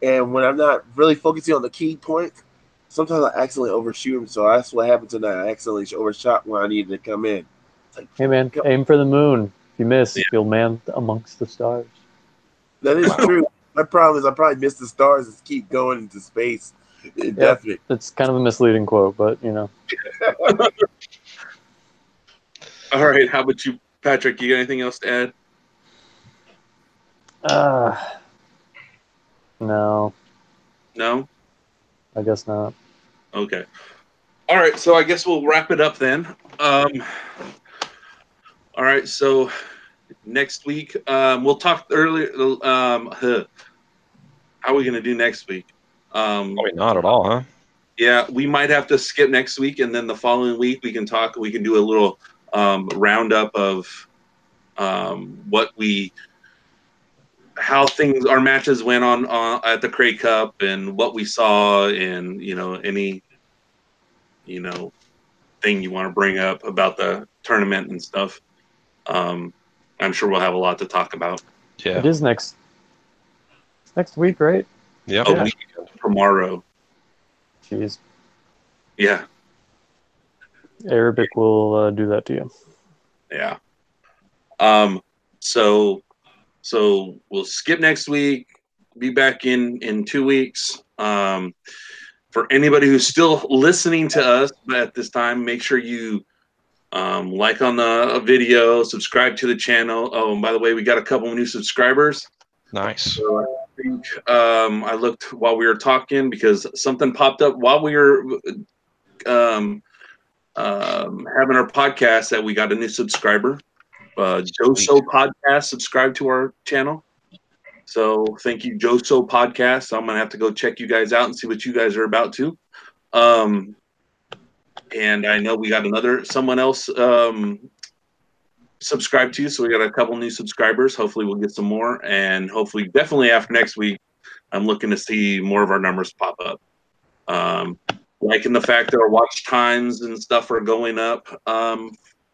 And when I'm not really focusing on the key points, sometimes I accidentally overshoot them. So that's what happened tonight. I accidentally overshot when I needed to come in. It's like, Hey man, aim for the moon. If you miss, you'll man amongst the stars. that is true. My problem is I probably miss the stars and keep going into space. Indefinite. It's kind of a misleading quote, but you know. All right, how about you, Patrick? You got anything else to add? No. No? I guess not. Okay. All right, so I guess we'll wrap it up then. All right, so next week we'll talk earlier. How are we going to do next week? Probably not at all, huh? Yeah, we might have to skip next week, and then the following week we can talk. We can do a little roundup of how our matches went on at the Cray Cup, and what we saw, and any thing you want to bring up about the tournament and stuff. I'm sure we'll have a lot to talk about. Yeah. It is next week, right? Yep. A week tomorrow. Jeez. Yeah. Arabic will do that to you. Yeah. So we'll skip next week. Be back in 2 weeks. For anybody who's still listening to us at this time, make sure you like on the video, subscribe to the channel. Oh, and by the way, we got a couple of new subscribers. Nice. So I think I looked while we were talking because something popped up while we were having our podcast that we got a new subscriber. Joso Podcast subscribe to our channel. So thank you, Joso Podcast. I'm gonna have to go check you guys out and see what you guys are about too. And I know we got someone else subscribed to, so we got a couple new subscribers. Hopefully we'll get some more, and hopefully definitely after next week, I'm looking to see more of our numbers pop up. Liking the fact that our watch times and stuff are going up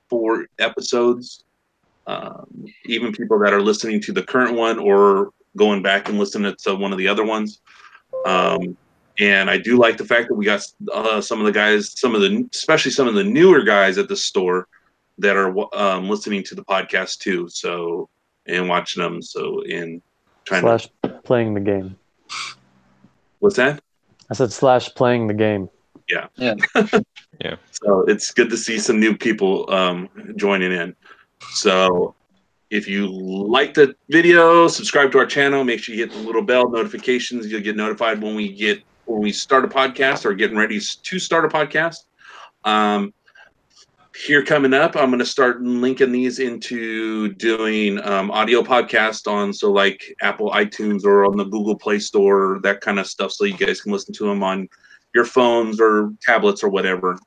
for episodes. Even people that are listening to the current one or going back and listening to one of the other ones. And I do like the fact that we got some of the guys, especially some of the newer guys at the store that are listening to the podcast too. So, and watching them. So, in trying playing the game. What's that? I said / playing the game. Yeah. Yeah. Yeah. So it's good to see some new people joining in. So if you like the video, subscribe to our channel. Make sure you hit the little bell notifications. You'll get notified when we start a podcast or getting ready to start a podcast. Here coming up, I'm going to start linking these into doing audio podcast on like Apple iTunes or on the Google Play Store, that kind of stuff, so you guys can listen to them on your phones or tablets or whatever.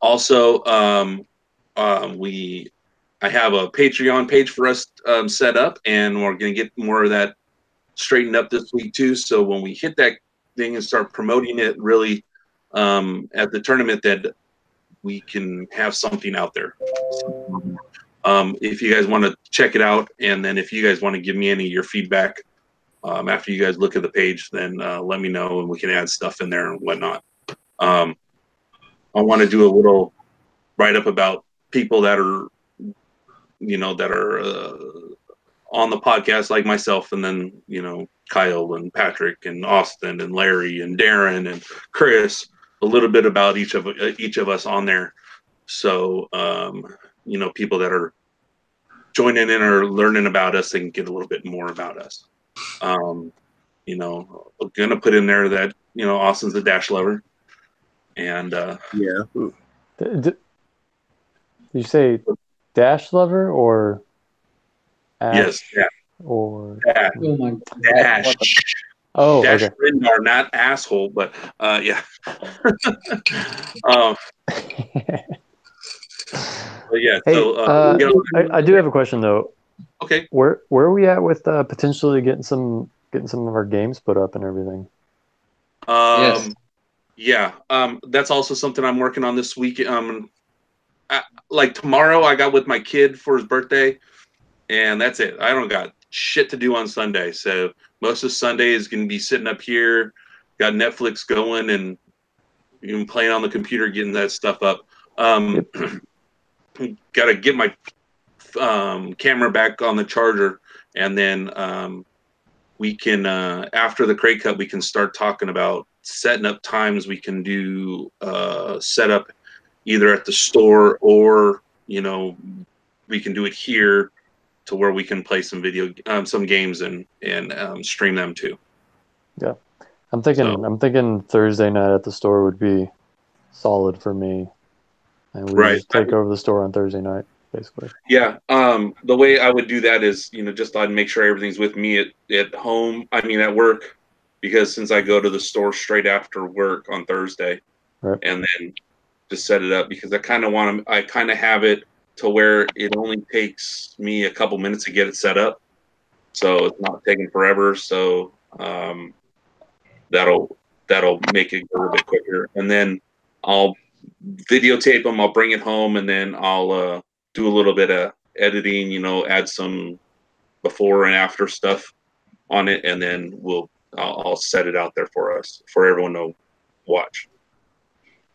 Also, I have a Patreon page for us set up, and we're going to get more of that straightened up this week too. So when we hit that thing and start promoting it really at the tournament, that we can have something out there. If you guys want to check it out, and then if you guys want to give me any of your feedback after you guys look at the page, then let me know, and we can add stuff in there and whatnot. I want to do a little write-up about people that are on the podcast, like myself, and then Kyle and Patrick and Austin and Larry and Darren and Chris, a little bit about each of us on there. So people that are joining in or learning about us, they can get a little bit more about us. I'm gonna put in there that Austin's a Dash lover, and yeah. Did you say Dash lover or Ash? Yes, yeah. or Dash. Oh my Dash. oh, Dash okay. Rindar, not asshole, but yeah. um, but yeah. Hey, So I do have a question though. okay. Where are we at with potentially getting some of our games put up and everything? Yes. Yeah. That's also something I'm working on this week. Like tomorrow, I got with my kid for his birthday, and that's it. I don't got shit to do on Sunday, so most of Sunday is going to be sitting up here, got Netflix going, and even playing on the computer, getting that stuff up. Got to get my camera back on the charger, and then we can after the crate cut, we can start talking about setting up times we can do set up either at the store or we can do it here to where we can play some some games and stream them too. Yeah, I'm thinking Thursday night at the store would be solid for me, and we just take over the store on Thursday night, basically. Yeah. The way I would do that is, just I'd make sure everything's with me at home. I mean, at work, because since I go to the store straight after work on Thursday, right, and then just set it up because I kind of have it to where it only takes me a couple minutes to get it set up, so it's not taking forever. So that'll make it go a little bit quicker, and then I'll videotape them. I'll bring it home, and then I'll do a little bit of editing. Add some before and after stuff on it, and then I'll set it out there for everyone to watch.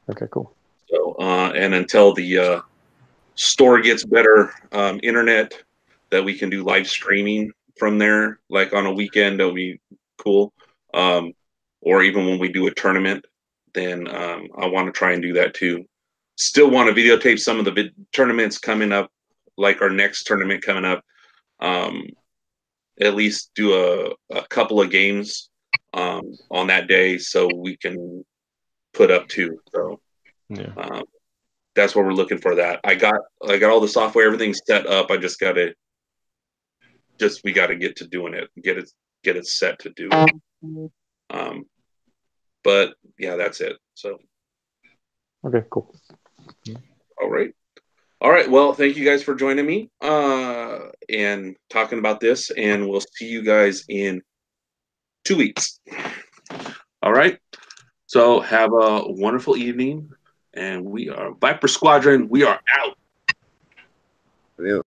Okay, cool. So and until the store gets better internet that we can do live streaming from there, like on a weekend, that'll be cool. Or even when we do a tournament, then I want to try and do that too. Still want to videotape some of the tournaments coming up, like our next tournament coming up. At least do a couple of games on that day so we can put up too. So Yeah. That's what we're looking for. That I got all the software, everything's set up. I just we got to get to doing it, get it set to do it. But yeah, that's it. So Okay, cool. all right. Well, thank you guys for joining me and talking about this, and we'll see you guys in 2 weeks. All right. So have a wonderful evening, and we are Viper Squadron. We are out. Yeah.